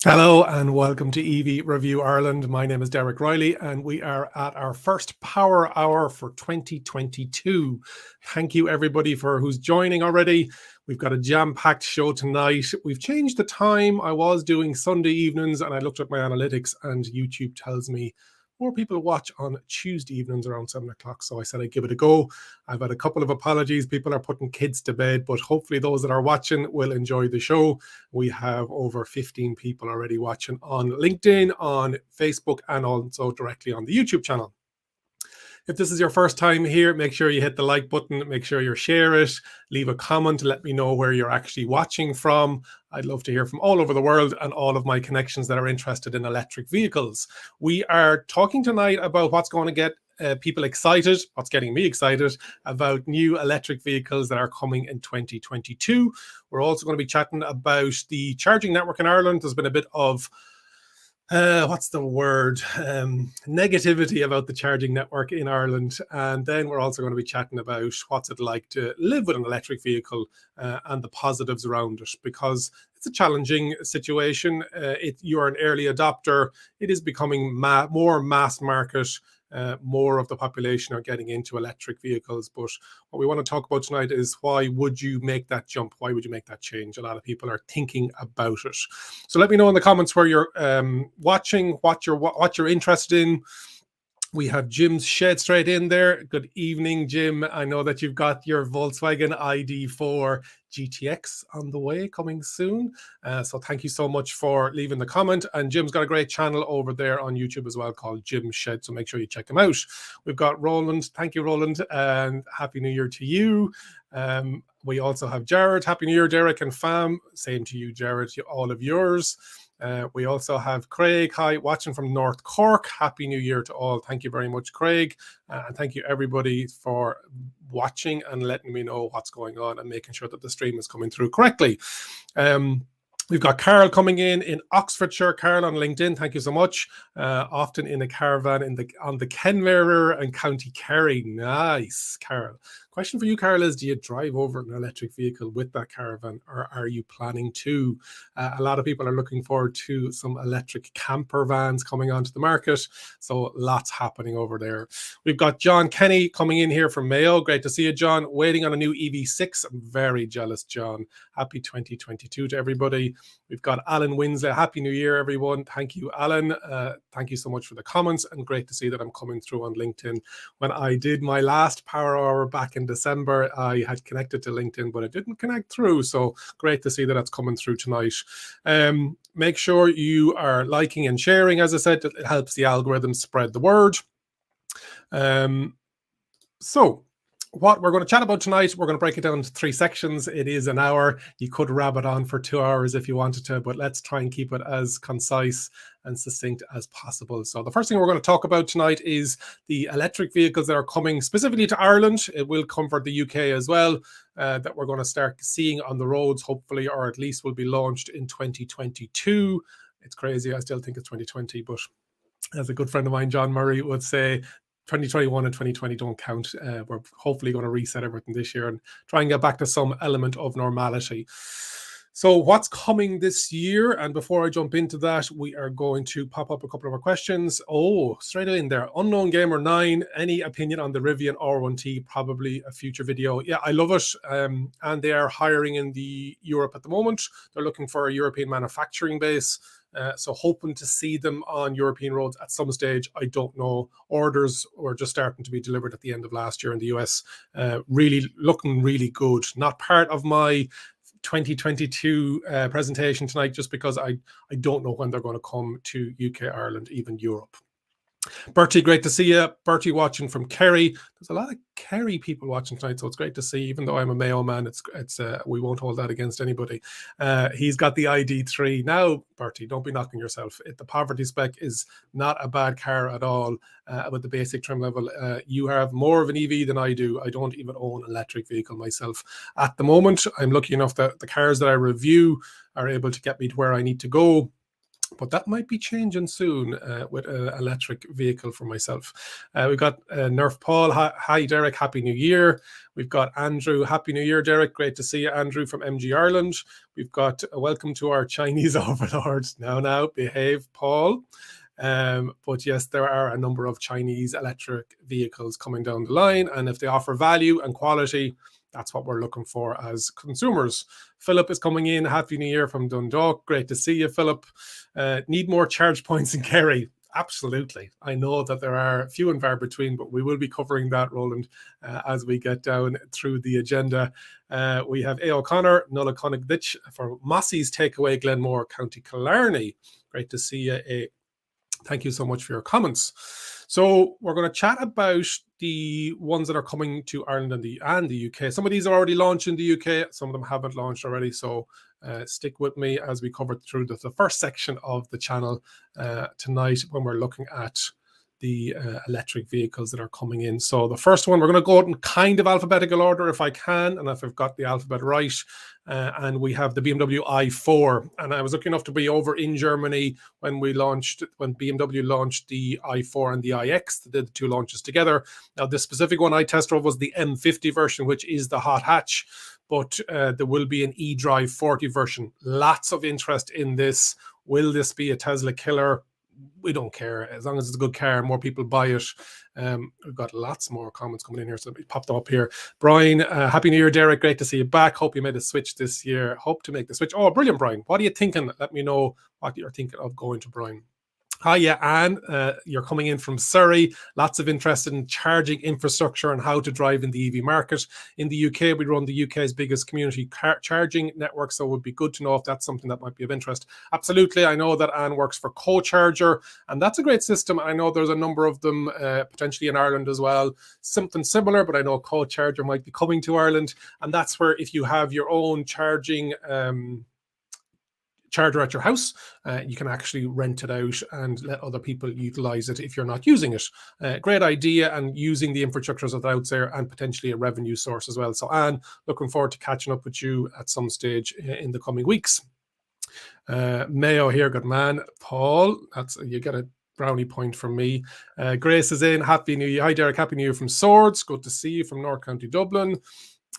Hello and welcome to EV Review Ireland. My name is Derek Riley and we are at our first Power Hour for 2022. Thank you everybody for who's joining already. We've got a jam-packed show tonight. We've changed the time. I was doing Sunday evenings and I looked at my analytics and YouTube tells me more people watch on Tuesday evenings around 7 o'clock. So I said I'd give it a go. I've had a couple of apologies. People are putting kids to bed, but hopefully those that are watching will enjoy the show. We have over 15 people already watching on LinkedIn, on Facebook, and also directly on the YouTube channel. If this is your first time here, make sure you hit the like button, make sure you share it, leave a comment to let me know where you're actually watching from. I'd love to hear from all over the world and all of my connections that are interested in electric vehicles. We are talking tonight about what's going to get people excited, what's getting me excited about new electric vehicles that are coming in 2022. We're also going to be chatting about the charging network in Ireland. There's been a bit of negativity about the charging network in Ireland. And then we're also going to be chatting about what's it like to live with an electric vehicle and the positives around it, because it's a challenging situation. You're an early adopter. It is becoming more mass market. More of the population are getting into electric vehicles. But what we want to talk about tonight is why would you make that jump? Why would you make that change? A lot of people are thinking about it. So let me know in the comments where you're watching, what you're interested in. We have Jim's Shed straight in there. Good evening, Jim. I know that you've got your Volkswagen ID4 GTX on the way, coming soon. So thank you so much for leaving the comment. And Jim's got a great channel over there on YouTube as well called Jim's Shed. So make sure you check him out. We've got Roland. Thank you, Roland. And Happy New Year to you. We also have Jared. Happy New Year, Derek and fam. Same to you, Jared. All of yours. We also have Craig. Hi, watching from North Cork. Happy New Year to all. Thank you very much, Craig. And thank you, everybody, for watching and letting me know what's going on and making sure that the stream is coming through correctly. We've got Carl coming in Oxfordshire. Carl on LinkedIn, thank you so much. Often in a caravan on the Kenmare and County Kerry. Nice, Carl. Question for you, Carl, is do you drive over an electric vehicle with that caravan, or are you planning to? A lot of people are looking forward to some electric camper vans coming onto the market. So lots happening over there. We've got John Kenny coming in here from Mayo. Great to see you, John. Waiting on a new EV6. I'm very jealous, John. Happy 2022 to everybody. We've got Alan Winslow. Happy New Year, everyone. Thank you, Alan. Thank you so much for the comments, and great to see that I'm coming through on LinkedIn. When I did my last Power Hour back in December, I had connected to LinkedIn, but it didn't connect through. So great to see that that's coming through tonight. Make sure you are liking and sharing. As I said, it helps the algorithm spread the word. So what we're going to chat about tonight, we're going to break it down into 3 sections. It is an hour. You could rabbit on for 2 hours if you wanted to, but let's try and keep it as concise and succinct as possible. So the first thing we're going to talk about tonight is the electric vehicles that are coming specifically to Ireland. It will cover the UK as well, that we're going to start seeing on the roads, hopefully, or at least will be launched in 2022. It's crazy. I still think it's 2020, but as a good friend of mine, John Murray, would say, 2021 and 2020 don't count. We're hopefully going to reset everything this year and try and get back to some element of normality. So what's coming this year? And before I jump into that, we are going to pop up a couple of our questions. Oh, straight in there. Unknown Gamer 9, any opinion on the Rivian R1T? Probably a future video. Yeah, I love it. And they are hiring in Europe at the moment. They're looking for a European manufacturing base. So hoping to see them on European roads at some stage. I don't know. Orders were just starting to be delivered at the end of last year in the US. Really looking really good. Not part of my 2022 presentation tonight, just because I don't know when they're going to come to UK, Ireland, even Europe. Bertie, great to see you. Bertie watching from Kerry. There's a lot of Kerry people watching tonight, so it's great to see. Even though I'm a Mayo man, it's we won't hold that against anybody. He's got the ID3. Now, Bertie, don't be knocking yourself. The poverty spec is not a bad car at all with the basic trim level. You have more of an EV than I do. I don't even own an electric vehicle myself at the moment. I'm lucky enough that the cars that I review are able to get me to where I need to go. but that might be changing soon with an electric vehicle for myself. We've got Nerf Paul. Hi, Derek. Happy New Year. We've got Andrew. Happy New Year, Derek. Great to see you, Andrew from MG Ireland. We've got welcome to our Chinese overlords. Now, behave, Paul. But yes, there are a number of Chinese electric vehicles coming down the line, and if they offer value and quality, that's what we're looking for as consumers. Philip is coming in. Happy New Year from Dundalk. Great to see you, Philip. Need more charge points in Kerry. Absolutely. I know that there are few and far between, but we will be covering that, Roland, as we get down through the agenda. We have A. O'Connor, Nulla Connick Ditch for Mossy's Takeaway, Glenmore, County Killarney. Great to see you, A. Thank you so much for your comments. So we're going to chat about the ones that are coming to Ireland and the UK. Some of these are already launched in the UK. Some of them haven't launched already. So stick with me as we cover through the first section of the channel tonight when we're looking at the electric vehicles that are coming in. So the first one, we're going to go out in kind of alphabetical order if I can, and if I've got the alphabet right. And we have the BMW i4. And I was lucky enough to be over in Germany when BMW launched the i4 and the iX. They did the two launches together. Now, the specific one I test drove was the M50 version, which is the hot hatch. But there will be an eDrive 40 version. Lots of interest in this. Will this be a Tesla killer? We don't care. As long as it's a good car, more people buy it. We've got lots more comments coming in here, so let me pop them up here. Brian, Happy New Year, Derek. Great to see you back. Hope you made a switch this year. Hope to make the switch. Oh, brilliant, Brian. What are you thinking? Let me know what you're thinking of going to, Brian. Hi, yeah, Anne, you're coming in from Surrey. Lots of interest in charging infrastructure and how to drive in the EV market. In the UK, we run the UK's biggest community charging network, so it would be good to know if that's something that might be of interest. Absolutely. I know that Anne works for CoCharger, and that's a great system. I know there's a number of them potentially in Ireland as well. Something similar, but I know CoCharger might be coming to Ireland, and that's where if you have your own charging charger at your house, you can actually rent it out and let other people utilize it if you're not using it. Great idea, and using the infrastructures that are out there, and potentially a revenue source as well. So Anne, looking forward to catching up with you at some stage in the coming weeks. Mayo here, good man. Paul, you get a brownie point from me. Grace is in. Happy New Year. Hi Derek, Happy New Year from Swords. Good to see you from North County Dublin.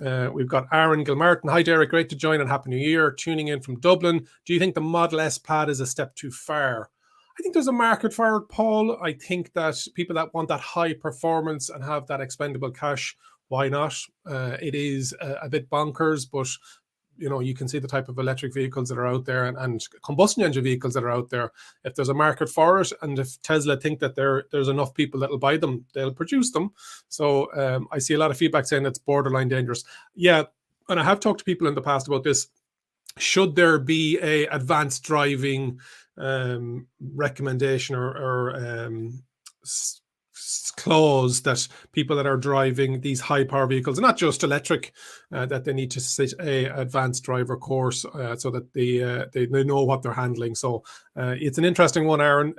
We've got Aaron Gilmartin. Hi, Derek. Great to join and Happy New Year. Tuning in from Dublin. Do you think the Model S Plaid is a step too far? I think there's a market for it, Paul. I think that people that want that high performance and have that expendable cash, why not? It is a bit bonkers, but you know, you can see the type of electric vehicles that are out there and combustion engine vehicles that are out there. If there's a market for it, and if Tesla think that there's enough people that will buy them, they'll produce them. So I see a lot of feedback saying it's borderline dangerous. Yeah, and I have talked to people in the past about this. Should there be a advanced driving recommendation or clause that people that are driving these high power vehicles, and not just electric, that they need to sit a advanced driver course so that they know what they're handling. So it's an interesting one, Aaron.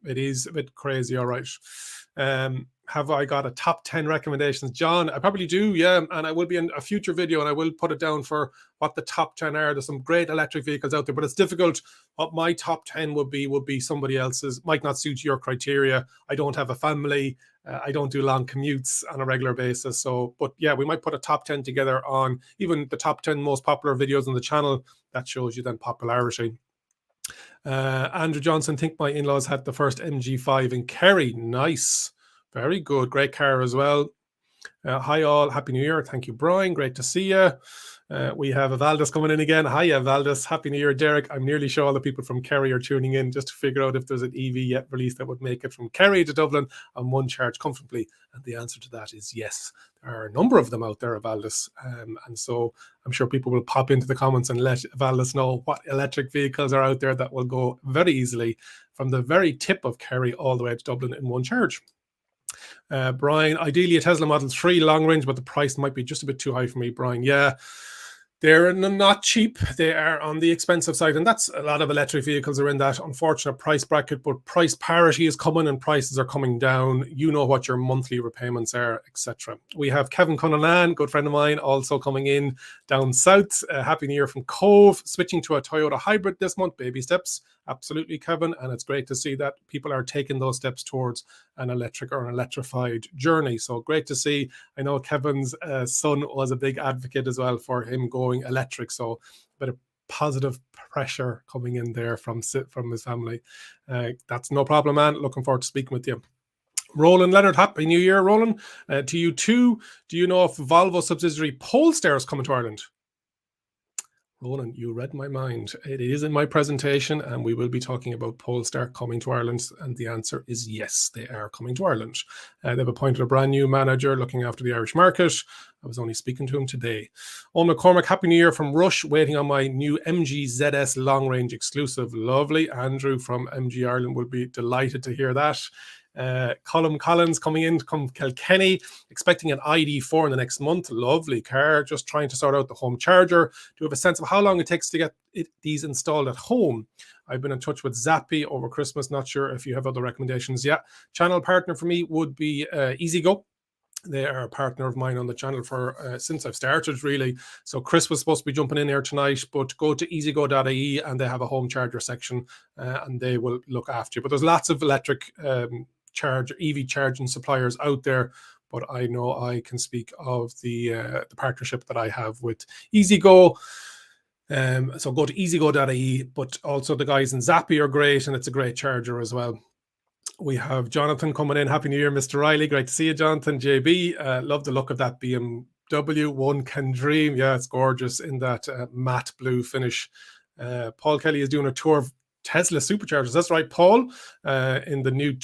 It is a bit crazy, all right. Have I got a top 10 recommendations, John? I probably do, yeah, and I will be in a future video, and I will put it down for what the top 10 are. There's some great electric vehicles out there, but it's difficult. What my top 10 would be somebody else's. Might not suit your criteria. I don't have a family. I don't do long commutes on a regular basis. So, but yeah, we might put a top 10 together on even the top 10 most popular videos on the channel. That shows you then popularity. Andrew Johnson, think my in-laws had the first MG5 in Kerry. Nice. Very good. Great car as well. Hi all. Happy New Year. Thank you, Brian. Great to see you. We have Valdez coming in again. Hiya, Valdez. Happy New Year, Derek. I'm nearly sure all the people from Kerry are tuning in just to figure out if there's an EV yet released that would make it from Kerry to Dublin on one charge comfortably. And the answer to that is yes. There are a number of them out there, Valdez. And so I'm sure people will pop into the comments and let Valdez know what electric vehicles are out there that will go very easily from the very tip of Kerry all the way to Dublin in one charge. Brian, ideally a Tesla Model 3 long range, but the price might be just a bit too high for me, Brian. Yeah, they're not cheap. They are on the expensive side, and that's a lot of electric vehicles are in that unfortunate price bracket, but price parity is coming and prices are coming down. You know what your monthly repayments are, etc. We have Kevin Cunanan, good friend of mine, also coming in down south. Happy New Year from Cove. Switching to a Toyota hybrid this month, baby steps. Absolutely, Kevin. And it's great to see that people are taking those steps towards an electric or an electrified journey. So great to see. I know Kevin's son was a big advocate as well for him going electric. So a bit of positive pressure coming in there from his family. That's no problem, man. Looking forward to speaking with you. Roland Leonard, happy new year, Roland. To you too. Do you know if Volvo subsidiary Polestar is coming to Ireland? Roland, you read my mind. It is in my presentation, and we will be talking about Polestar coming to Ireland. And the answer is yes, they are coming to Ireland. They've appointed a brand new manager looking after the Irish market. I was only speaking to him today. Owen McCormick, happy new year from Rush, waiting on my new MG ZS long range exclusive. Lovely. Andrew from MG Ireland will be delighted to hear that. Colm Collins coming in from Kilkenny, expecting an ID4 in the next month. Lovely car, just trying to sort out the home charger. Do you have a sense of how long it takes to get these installed at home? I've been in touch with Zappi over Christmas. Not sure if you have other recommendations. Yeah, channel partner for me would be EasyGo. They are a partner of mine on the channel for since I've started, really. So Chris was supposed to be jumping in here tonight, but go to easygo.ie and they have a home charger section and they will look after you. But there's lots of electric EV charging suppliers out there, but I know I can speak of the partnership that I have with EasyGo. So go to easygo.ie, but also the guys in Zappi are great, and it's a great charger as well. We have Jonathan coming in. Happy New Year, Mr. Riley. Great to see you, Jonathan. JB, love the look of that BMW. One can dream. Yeah, it's gorgeous in that matte blue finish. Paul Kelly is doing a tour of Tesla superchargers. That's right, Paul. In the new,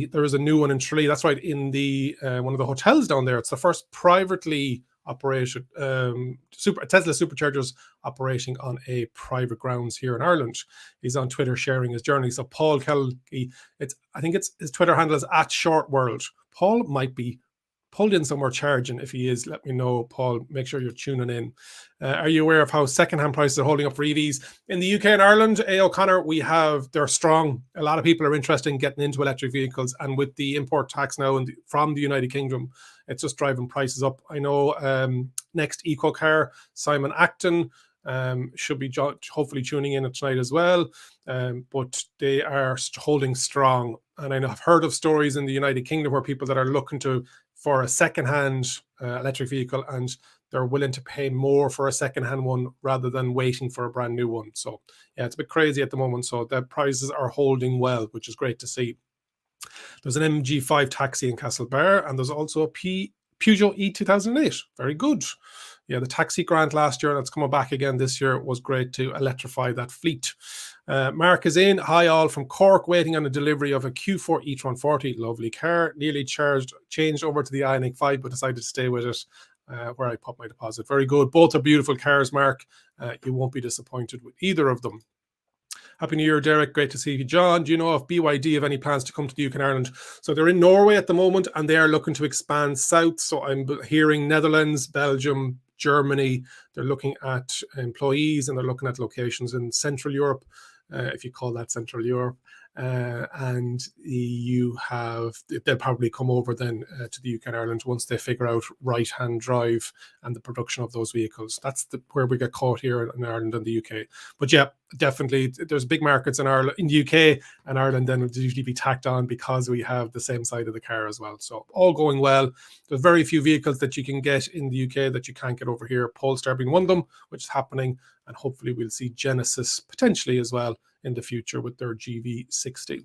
there is a new one in Tralee. That's right, in the one of the hotels down there. It's the first privately operated Tesla superchargers operating on a private grounds here in Ireland. He's on Twitter sharing his journey. So Paul Kelly, I think it's his Twitter handle is @ShortWorld. Paul might be pulled in somewhere charging. If he is, let me know, Paul. Make sure you're tuning in. Are you aware of how secondhand prices are holding up for EVs in the UK and Ireland? A. O'Connor, they're strong. A lot of people are interested in getting into electric vehicles, and with the import tax now from the United Kingdom, it's just driving prices up. I know Next Eco Car, Simon Acton, should be hopefully tuning in tonight as well, but they are holding strong. And I know I've heard of stories in the United Kingdom where people that are looking for a second-hand electric vehicle, and they're willing to pay more for a second-hand one rather than waiting for a brand new one. So yeah, it's a bit crazy at the moment. So the prices are holding well, which is great to see. There's an MG5 taxi in Castlebar, and there's also a Peugeot E2008. Very good. Yeah, the taxi grant last year, and it's coming back again this year. It was great to electrify that fleet. Mark is in. Hi, all from Cork, waiting on a delivery of a Q4 e-tron 40. Lovely car. Nearly changed over to the Ioniq 5, but decided to stay with it where I put my deposit. Very good. Both are beautiful cars, Mark. You won't be disappointed with either of them. Happy New Year, Derek. Great to see you. John, do you know if BYD have any plans to come to the UK and Ireland? So they're in Norway at the moment, and they are looking to expand south. So I'm hearing Netherlands, Belgium, Germany. They're looking at employees, and they're looking at locations in Central Europe, if you call that Central Europe. And they'll probably come over then to the UK and Ireland once they figure out right-hand drive and the production of those vehicles. That's where we get caught here in Ireland and the UK. But yeah, definitely there's big markets in Ireland, in the UK and Ireland, then it'll usually be tacked on because we have the same side of the car as well. So all going well. There's very few vehicles that you can get in the UK that you can't get over here. Polestar being one of them, which is happening, and hopefully we'll see Genesis potentially as well in the future with their GV60.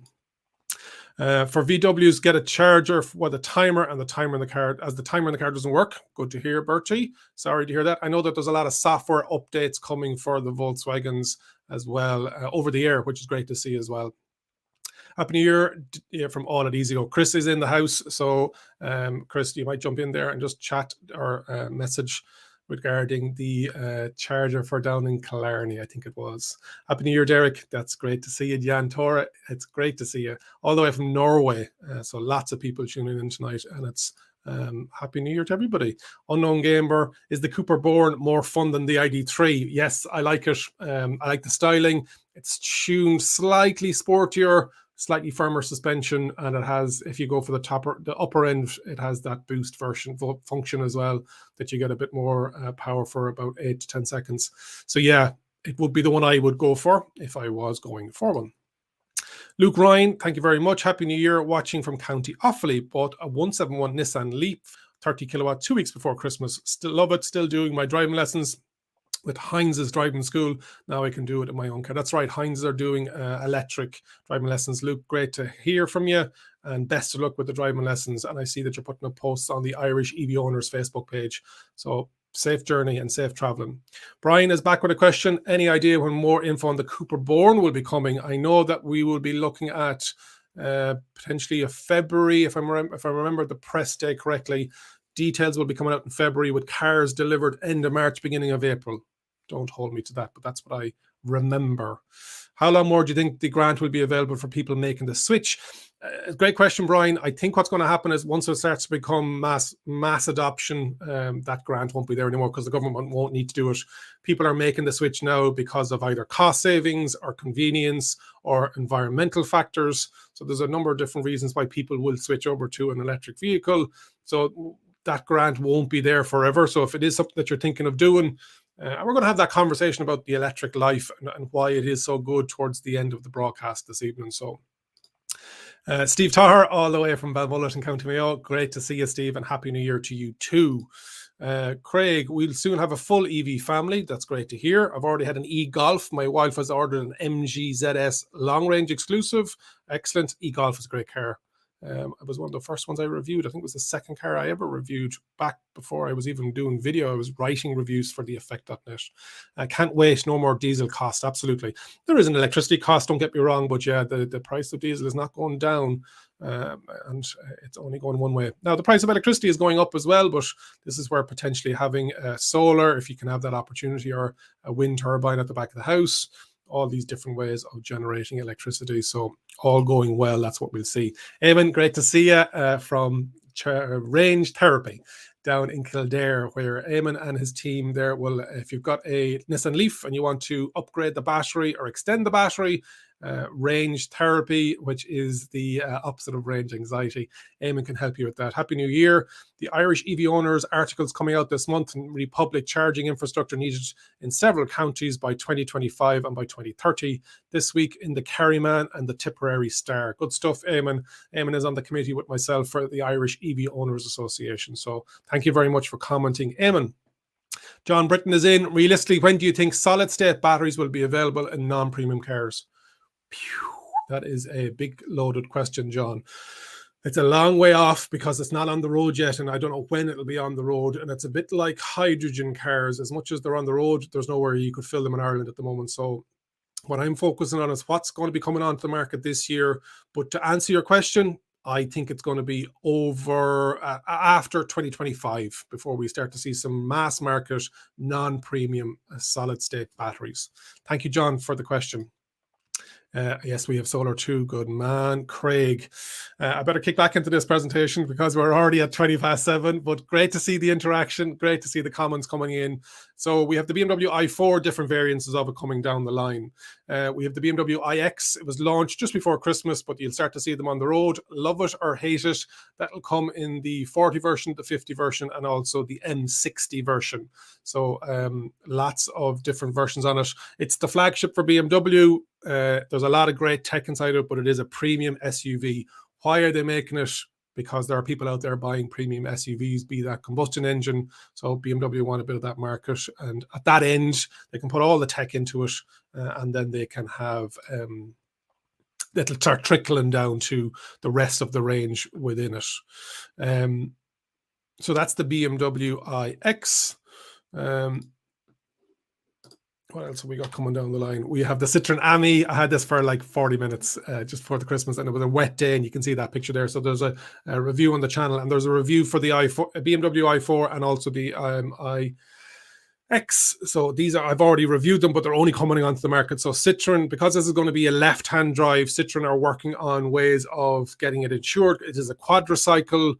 For VWs, get a charger with a timer and the timer in the car, as the timer in the car doesn't work. Good to hear, Bertie. Sorry to hear that. I know that there's a lot of software updates coming for the Volkswagens as well over the air, which is great to see as well. Happy New Year from all at EasyGo. Chris is in the house. So Chris, you might jump in there and just chat or message regarding the charger for down in Killarney, I think it was. Happy New Year, Derek. That's great to see you. Jan Tora, it's great to see you. All the way from Norway. So lots of people tuning in tonight, and it's Happy New Year to everybody. Unknown Gamer, is the Cooper Born more fun than the ID3? Yes, I like it. I like the styling. It's tuned slightly sportier, slightly firmer suspension, and it has, if you go for the upper end, it has that boost function as well, that you get a bit more power for about 8 to 10 seconds. So yeah, it would be the one I would go for if I was going for one. Luke Ryan, thank you very much. Happy New Year. Watching from County Offaly. Bought a 171 Nissan Leaf, 30 kilowatt, 2 weeks before Christmas. Still love it. Still doing my driving lessons with Heinz's driving school. Now I can do it in my own car. That's right. Heinz are doing electric driving lessons. Luke, great to hear from you, and best of luck with the driving lessons. And I see that you're putting up posts on the Irish EV Owners Facebook page. So safe journey and safe traveling. Brian is back with a question. Any idea when more info on the Cooper Born will be coming? I know that we will be looking at potentially a February, if I remember the press day correctly. Details will be coming out in February with cars delivered end of March, beginning of April. Don't hold me to that, but that's what I remember. How long more do you think the grant will be available for people making the switch? Great question, Brian. I think what's going to happen is once it starts to become mass adoption, that grant won't be there anymore because the government won't need to do it. People are making the switch now because of either cost savings or convenience or environmental factors. So there's a number of different reasons why people will switch over to an electric vehicle. So that grant won't be there forever. So if it is something that you're thinking of doing, and we're going to have that conversation about the electric life and why it is so good towards the end of the broadcast this evening. So Steve Tahar, all the way from Balmullet in County Mayo. Great to see you, Steve, and Happy New Year to you too. Craig, we'll soon have a full EV family. That's great to hear. I've already had an e-Golf. My wife has ordered an MG ZS long range exclusive. Excellent. E-Golf is a great car. It was one of the first ones I reviewed. I think it was the second car I ever reviewed back before I was even doing video. I was writing reviews for the Effect.net. I can't wait. No more diesel cost. Absolutely. There is an electricity cost, don't get me wrong, but yeah, the price of diesel is not going down, and it's only going one way. Now, the price of electricity is going up as well, but this is where potentially having solar, if you can have that opportunity, or a wind turbine at the back of the house, all these different ways of generating electricity. So all going well. That's what we'll see. Eamon, great to see you from Range Therapy down in Kildare, where Eamon and his team there will, if you've got a Nissan Leaf and you want to upgrade the battery or extend the battery, Range Therapy, which is the opposite of range anxiety, Eamon can help you with that. Happy New Year. The Irish EV Owners articles coming out this month, and public charging infrastructure needed in several counties by 2025 and by 2030. This week in the Kerryman and the Tipperary Star. Good stuff, Eamon. Eamon is on the committee with myself for the Irish EV Owners Association. So thank you very much for commenting, Eamon. John Britton is in. Realistically, when do you think solid-state batteries will be available in non-premium cars? That is a big loaded question, John. It's a long way off because it's not on the road yet, and I don't know when it'll be on the road. And it's a bit like hydrogen cars. As much as they're on the road, there's nowhere you could fill them in Ireland at the moment. So what I'm focusing on is what's going to be coming onto the market this year. But to answer your question, I think it's going to be over after 2025 before we start to see some mass market non-premium solid state batteries. Thank you, John, for the question. Yes, we have solar too. Good man. Craig, I better kick back into this presentation because we're already at 7:20, but great to see the interaction. Great to see the comments coming in. So we have the BMW i4, different variants of it coming down the line. We have the BMW iX. It was launched just before Christmas, but you'll start to see them on the road. Love it or hate it. That'll come in the 40 version, the 50 version, and also the M60 version. So lots of different versions on it. It's the flagship for BMW. There's a lot of great tech inside it, but it is a premium SUV. Why are they making it? Because there are people out there buying premium SUVs, be that combustion engine. So BMW want a bit of that market. And at that end, they can put all the tech into it, and then they can have it'll start trickling down to the rest of the range within it. So that's the BMW iX. What else have we got coming down the line? We have the Citroen Ami. I had this for like 40 minutes just before the Christmas, and it was a wet day, and you can see that picture there. So there's a review on the channel, and there's a review for the BMW i4 and also the iX. So these are, I've already reviewed them, but they're only coming onto the market. So Citroen, because this is going to be a left-hand drive, Citroen are working on ways of getting it insured. It is a quadricycle.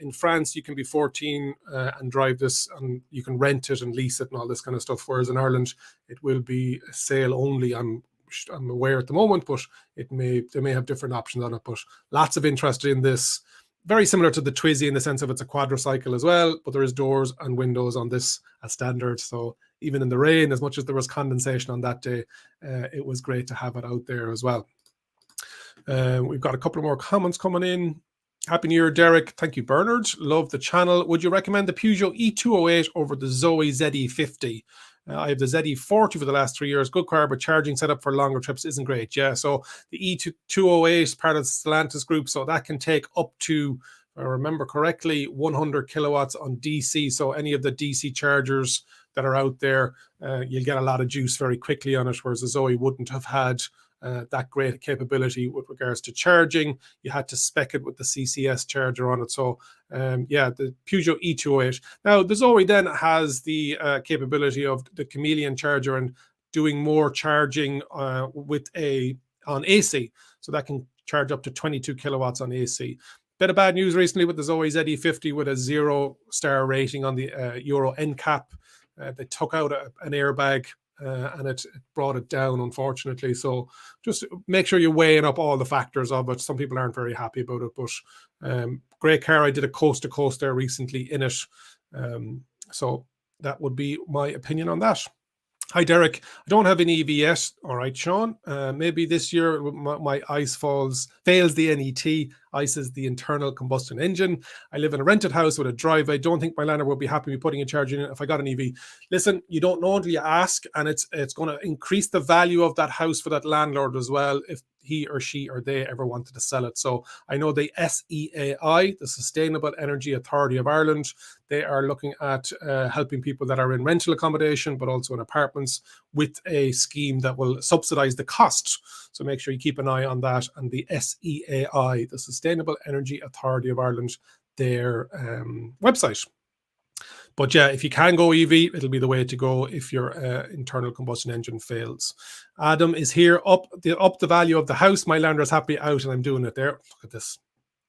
In France, you can be 14 and drive this, and you can rent it and lease it and all this kind of stuff. Whereas in Ireland, it will be a sale only. I'm aware at the moment, but they may have different options on it. But lots of interest in this. very similar to the Twizy in the sense of it's a quadricycle as well, but there is doors and windows on this as standard. So even in the rain, as much as there was condensation on that day, it was great to have it out there as well. We've got a couple of more comments coming in. Happy New Year, Derek. Thank you, Bernard. Love the channel. Would you recommend the Peugeot E208 over the Zoe ZE50? I have the ZE40 for the last 3 years. Good car, but charging setup for longer trips isn't great. Yeah, so the E208 is part of the Stellantis group, so that can take up to, if I remember correctly, 100 kilowatts on DC. So any of the DC chargers that are out there, you'll get a lot of juice very quickly on it, whereas the Zoe wouldn't have had that great capability with regards to charging. You had to spec it with the CCS charger on it. So yeah, the Peugeot E208. Now the Zoe then has the capability of the Chameleon charger and doing more charging with on AC. So that can charge up to 22 kilowatts on AC. Bit of bad news recently with the Zoe ZE50 with a 0-star rating on the Euro NCAP. They took out an airbag and it brought it down, unfortunately. So just make sure you're weighing up all the factors of it. Some people aren't very happy about it, but great car. I did a coast to coast there recently in it. So that would be my opinion on that. Hi, Derek. I don't have an EV yet. All right, Sean. Maybe this year my ICE fails the NET. ICE is the internal combustion engine. I live in a rented house with a driveway. Don't think my landlord will be happy with putting a charge in it if I got an EV. Listen, you don't know until you ask, and it's going to increase the value of that house for that landlord as well if he or she or they ever wanted to sell it. So I know the SEAI, the Sustainable Energy Authority of Ireland, they are looking at helping people that are in rental accommodation, but also in apartments with a scheme that will subsidize the cost. So make sure you keep an eye on that. And the SEAI, the Sustainable Energy Authority of Ireland, their website. But yeah, if you can go EV, it'll be the way to go if your internal combustion engine fails. Adam is here. Up the value of the house. My landlord's happy out, and I'm doing it there. Look at this.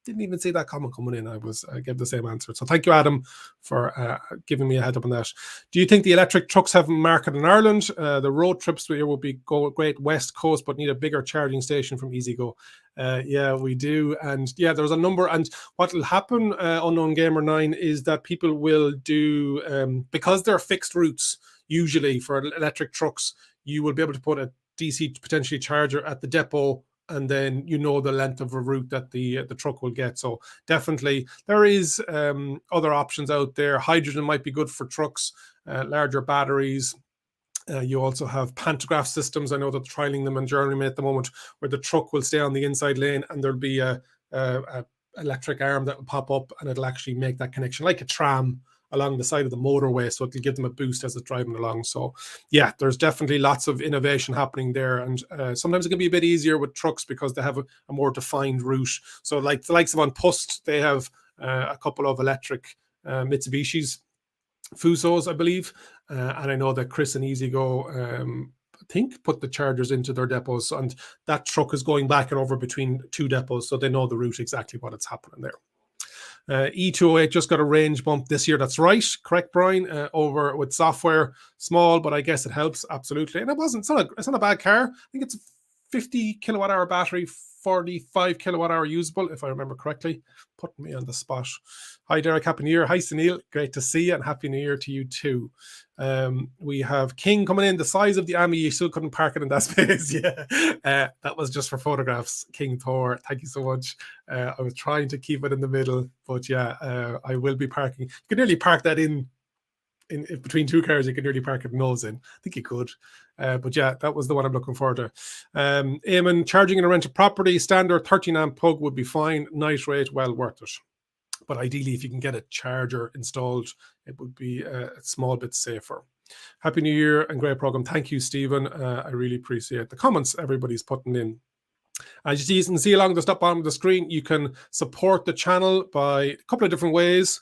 Didn't even see that comment coming in. I gave the same answer. So thank you, Adam, for giving me a head up on that. Do you think the electric trucks have a market in Ireland? The road trips here will be great West Coast, but need a bigger charging station from EasyGo. Yeah, we do. And yeah, there's a number. And what will happen, Unknown Gamer 9, is that people will do, because they're fixed routes, usually for electric trucks, you will be able to put a DC potentially charger at the depot, and then you know the length of a route that the truck will get. So definitely there is other options out there. Hydrogen might be good for trucks, larger batteries. You also have pantograph systems. I know that they're trialing them in Germany at the moment, where the truck will stay on the inside lane and there'll be a electric arm that will pop up and it'll actually make that connection like a tram along the side of the motorway, so it'll give them a boost as it's driving along. So yeah, there's definitely lots of innovation happening there, and sometimes it can be a bit easier with trucks because they have a more defined route. So like the likes of on Pust, they have a couple of electric Mitsubishis, Fusos, I believe, and I know that Chris and EasyGo I think put the chargers into their depots, and that truck is going back and over between two depots, so they know the route exactly what it's happening there. E208 just got a range bump this year. That's right. Correct, Brian. Over with software, small, but I guess it helps. Absolutely. And it's not a bad car. I think it's a 50 kilowatt hour battery, 45 kilowatt hour usable, if I remember correctly. Putting me on the spot. Hi, Derek. Happy New Year. Hi, Sunil. Great to see you, and Happy New Year to you too. We have King coming in. The size of the Ami, you still couldn't park it in that space. Yeah, that was just for photographs. King Thor, thank you so much. I was trying to keep it in the middle, but yeah, I will be parking. You can nearly park that in between two cars. You can nearly park it nose in. I think you could. But yeah, that was the one I'm looking forward to. Eamon, charging in a rental property, standard 13 amp plug would be fine. Night rate, well worth it. But ideally, if you can get a charger installed, it would be a small bit safer. Happy New Year and great program. Thank you, Stephen. I really appreciate the comments everybody's putting in. As you can see along the top bottom of the screen, you can support the channel by a couple of different ways.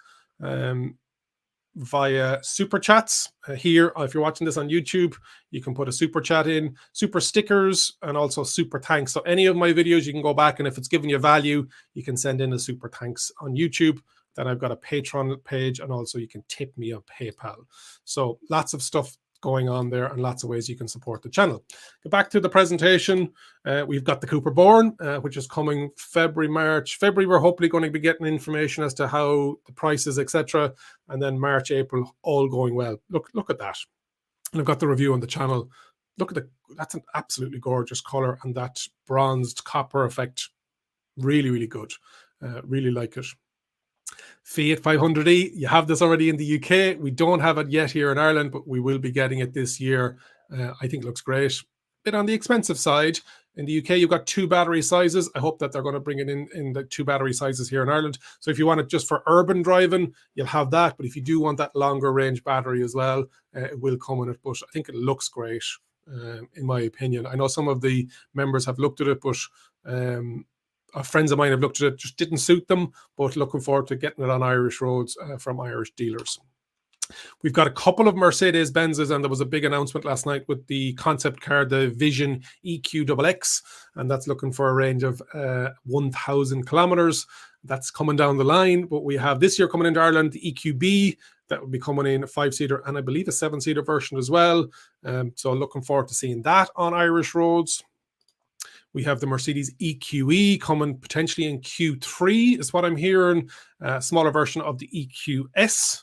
Via super chats here. If you're watching this on YouTube, you can put a super chat in, super stickers, and also super thanks. So any of my videos, you can go back, and if it's giving you value, you can send in a super thanks on YouTube. Then I've got a Patreon page, and also you can tip me on PayPal. So lots of stuff going on there, and lots of ways you can support the channel. Get back to the presentation. We've got the Cooper Born, which is coming February, March. February, we're hopefully going to be getting information as to how the prices, etc. And then March, April, all going well. Look at that. And I've got the review on the channel. Look at that's an absolutely gorgeous color, and that bronzed copper effect, really, really good. Really like it. Fiat 500e, you have this already in the UK. We don't have it yet here in Ireland, but we will be getting it this year. I think it looks great. Bit on the expensive side. In the UK, you've got 2 battery sizes. I hope that they're going to bring it in the 2 battery sizes here in Ireland. So if you want it just for urban driving, you'll have that. But if you do want that longer range battery as well, it will come in it. But I think it looks great, in my opinion. I know some of the members have looked at it, but friends of mine have looked at it, just didn't suit them, but looking forward to getting it on Irish roads from Irish dealers. We've got a couple of Mercedes-Benzes, and there was a big announcement last night with the concept car, the Vision EQXX, and that's looking for a range of 1,000 kilometers. That's coming down the line, but we have this year coming into Ireland, the EQB, that will be coming in a 5-seater and I believe a 7-seater version as well. So looking forward to seeing that on Irish roads. We have the Mercedes EQE coming potentially in Q3 is what I'm hearing, a smaller version of the EQS.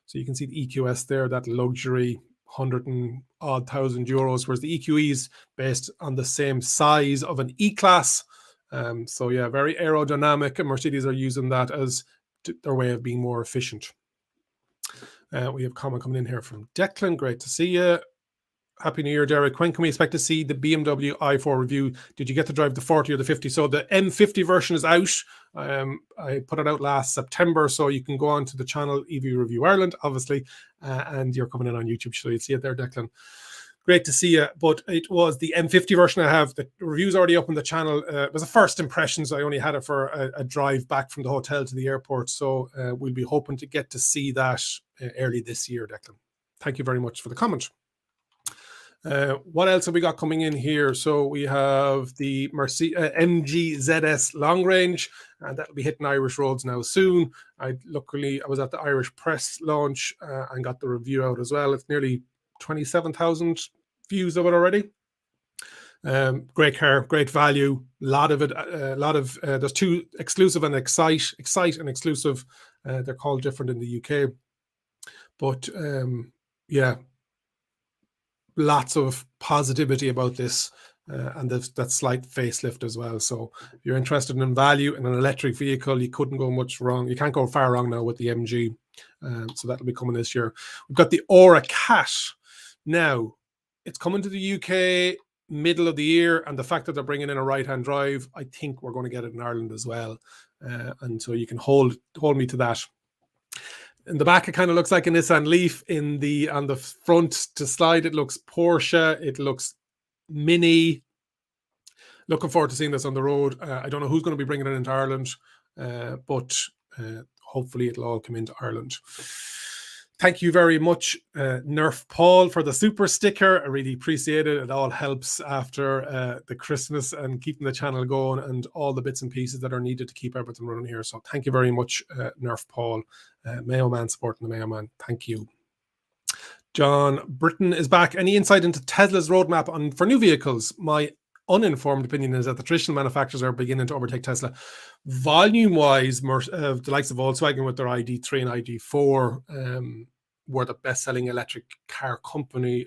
So you can see the EQS there, that luxury 100,000 euros, whereas the EQE is based on the same size of an E-Class. So yeah, very aerodynamic, and Mercedes are using that as their way of being more efficient. We have a comment coming in here from Declan. Great to see you. Happy New Year, Derek. When can we expect to see the BMW i4 review? Did you get to drive the 40 or the 50? So the M50 version is out. I put it out last September, so you can go on to the channel EV Review Ireland, obviously, and you're coming in on YouTube, so you'd see it there, Declan. Great to see you. But it was the M50 version I have. The review's already up on the channel. It was a first impression, so I only had it for a drive back from the hotel to the airport. So we'll be hoping to get to see that early this year, Declan. Thank you very much for the comment. What else have we got coming in here? So we have the MG ZS long range, and that'll be hitting Irish roads now soon. Luckily, I was at the Irish press launch and got the review out as well. It's nearly 27,000 views of it already. Great car, great value. A lot of it. There's 2 exclusive and Excite and exclusive. They're called different in the UK, but yeah. Lots of positivity about this and that slight facelift as well. So if you're interested in value in an electric vehicle, you couldn't go much wrong. You can't go far wrong now with the MG. So that'll be coming this year. We've got the Aura Cat. Now, it's coming to the UK middle of the year, and the fact that they're bringing in a right-hand drive, I think we're going to get it in Ireland as well. And so you can hold me to that. In the back, it kind of looks like a Nissan Leaf. On the front to slide, it looks Porsche. It looks Mini. Looking forward to seeing this on the road. I don't know who's going to be bringing it into Ireland, but hopefully it'll all come into Ireland. Thank you very much, Nerf Paul, for the super sticker. I really appreciate it. It all helps after the Christmas and keeping the channel going and all the bits and pieces that are needed to keep everything running here. So thank you very much, Nerf Paul. Mayo Man supporting the Mayo Man. Thank you. John Britton is back. Any insight into Tesla's roadmap for new vehicles? My uninformed opinion is that the traditional manufacturers are beginning to overtake Tesla. Volume-wise, the likes of Volkswagen with their ID3 and ID4 were the best-selling electric car company.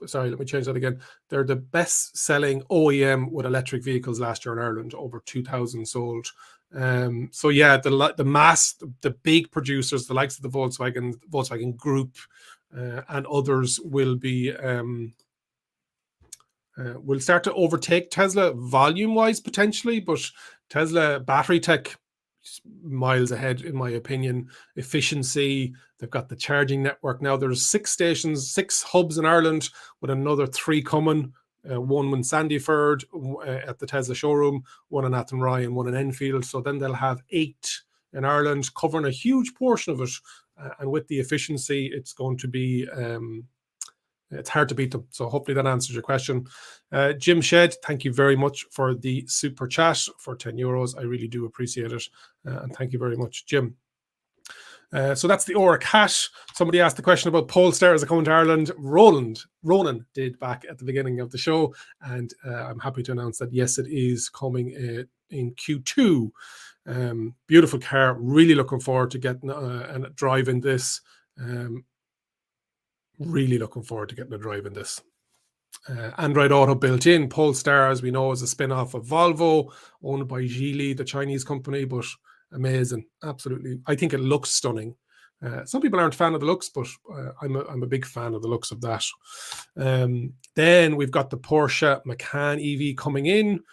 Sorry, let me change that again. They're the best-selling OEM with electric vehicles last year in Ireland, over 2,000 sold. So yeah, the big producers, the likes of the Volkswagen Group and others will start to overtake Tesla volume-wise potentially, but Tesla battery tech miles ahead in my opinion. Efficiency, they've got the charging network now. There's 6 hubs in Ireland with another 3 coming. One in Sandyford at the Tesla showroom, one in Athenry and one in Enfield. So then they'll have 8 in Ireland, covering a huge portion of it. And with the efficiency, it's going to be it's hard to beat them. So hopefully that answers your question. Jim Shed, thank you very much for the super chat for €10. I really do appreciate it. And thank you very much, Jim. So that's the Aura Cat. Somebody asked the question about Polestar as a coming to Ireland. Ronan did back at the beginning of the show, and I'm happy to announce that yes, it is coming in Q2. Beautiful car. Really looking forward to getting and driving this. Really looking forward to getting a drive in this. Android Auto built in. Polestar, as we know, is a spin-off of Volvo, owned by Geely, the Chinese company, but amazing. Absolutely. I think it looks stunning. Some people aren't a fan of the looks, but I'm a big fan of the looks of that. Then we've got the Porsche Macan EV coming in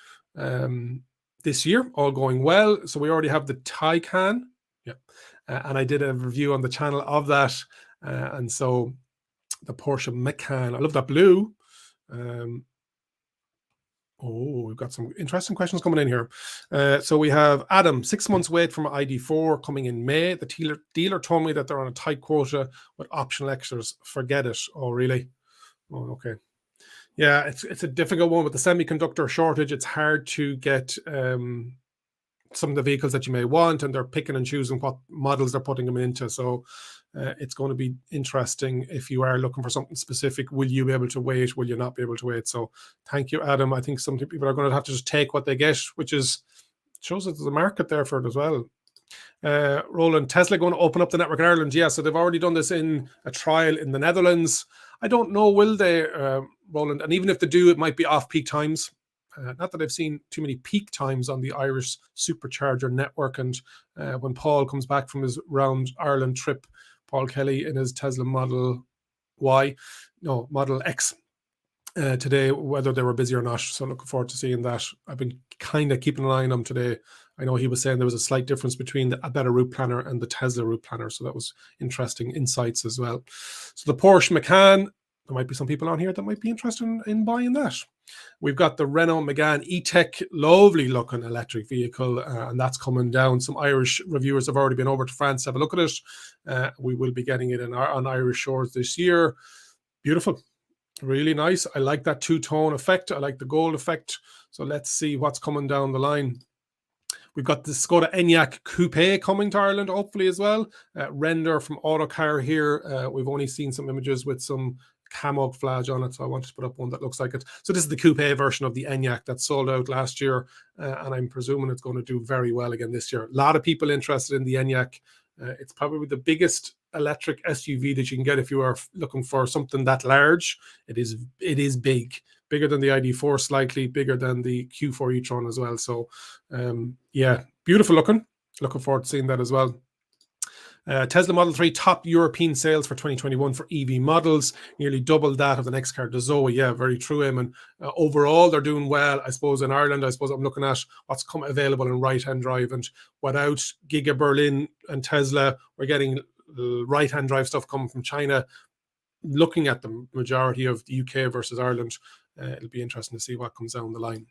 this year, all going well. So we already have the Taycan. Yeah. And I did a review on the channel of that. And so the Porsche Macan, I love that blue. We've got some interesting questions coming in here. So we have Adam, 6 months wait from ID4 coming in May. The dealer told me that they're on a tight quota with optional extras. Forget it. Oh, really? Oh, okay. Yeah, it's a difficult one with the semiconductor shortage. It's hard to get some of the vehicles that you may want, and they're picking and choosing what models they're putting them into. So it's going to be interesting if you are looking for something specific. Will you be able to wait? Will you not be able to wait? So thank you, Adam. I think some people are going to have to just take what they get, which shows that there's a market there for it as well. Roland, Tesla going to open up the network in Ireland? Yeah, so they've already done this in a trial in the Netherlands. I don't know, will they, Roland? And even if they do, it might be off-peak times. Not that I've seen too many peak times on the Irish supercharger network. And when Paul comes back from his round Ireland trip, Paul Kelly in his Tesla Model X today, whether they were busy or not. So looking forward to seeing that. I've been kind of keeping an eye on them today. I know he was saying there was a slight difference between a better route planner and the Tesla route planner. So that was interesting insights as well. So the Porsche Macan, there might be some people on here that might be interested in buying that. We've got the Renault Megane E-Tech, lovely looking electric vehicle, and that's coming down. Some Irish reviewers have already been over to France to have a look at it. We will be getting it on Irish shores this year. Beautiful, really nice. I like that two-tone effect. I like the gold effect. So let's see what's coming down the line. We've got the Skoda Enyaq Coupe coming to Ireland, hopefully as well. Render from Autocar here. We've only seen some images with some camouflage on it, so I wanted to put up one that looks like it. So this is the coupe version of the Enyaq that sold out last year, and I'm presuming it's going to do very well again this year. A lot of people interested in the Enyaq. It's probably the biggest electric SUV that you can get if you are looking for something that large. It is big, bigger than the ID4, slightly bigger than the Q4 e-tron as well. So yeah, beautiful looking. Looking forward to seeing that as well. Tesla Model 3 top European sales for 2021 for EV models, nearly double that of the next car, the Zoe. Yeah, very true, Eamon. Overall, they're doing well. I suppose in Ireland, I'm looking at what's come available in right-hand drive, and without Giga Berlin and Tesla, we're getting right-hand drive stuff coming from China. Looking at the majority of the UK versus Ireland, it'll be interesting to see what comes down the line.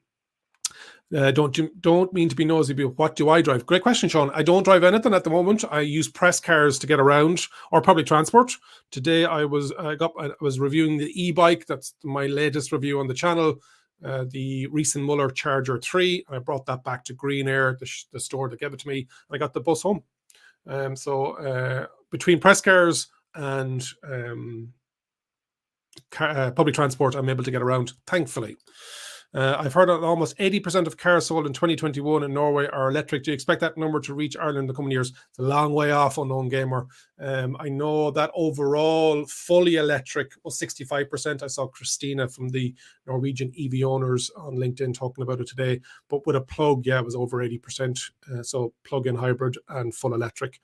Don't mean to be nosy, but what do I drive? Great question, Sean. I don't drive anything at the moment. I use press cars to get around, or public transport. Today I was reviewing the e-bike. That's my latest review on the channel. The Reason Muller Charger 3. And I brought that back to Green Air, the store that gave it to me. And I got the bus home. So between press cars and public transport, I'm able to get around, thankfully. I've heard that almost 80% of cars sold in 2021 in Norway are electric. Do you expect that number to reach Ireland in the coming years? It's a long way off, Unknown Gamer. I know that overall, fully electric was 65%. I saw Christina from the Norwegian EV owners on LinkedIn talking about it today. But with a plug, yeah, it was over 80%. So plug-in hybrid and full electric.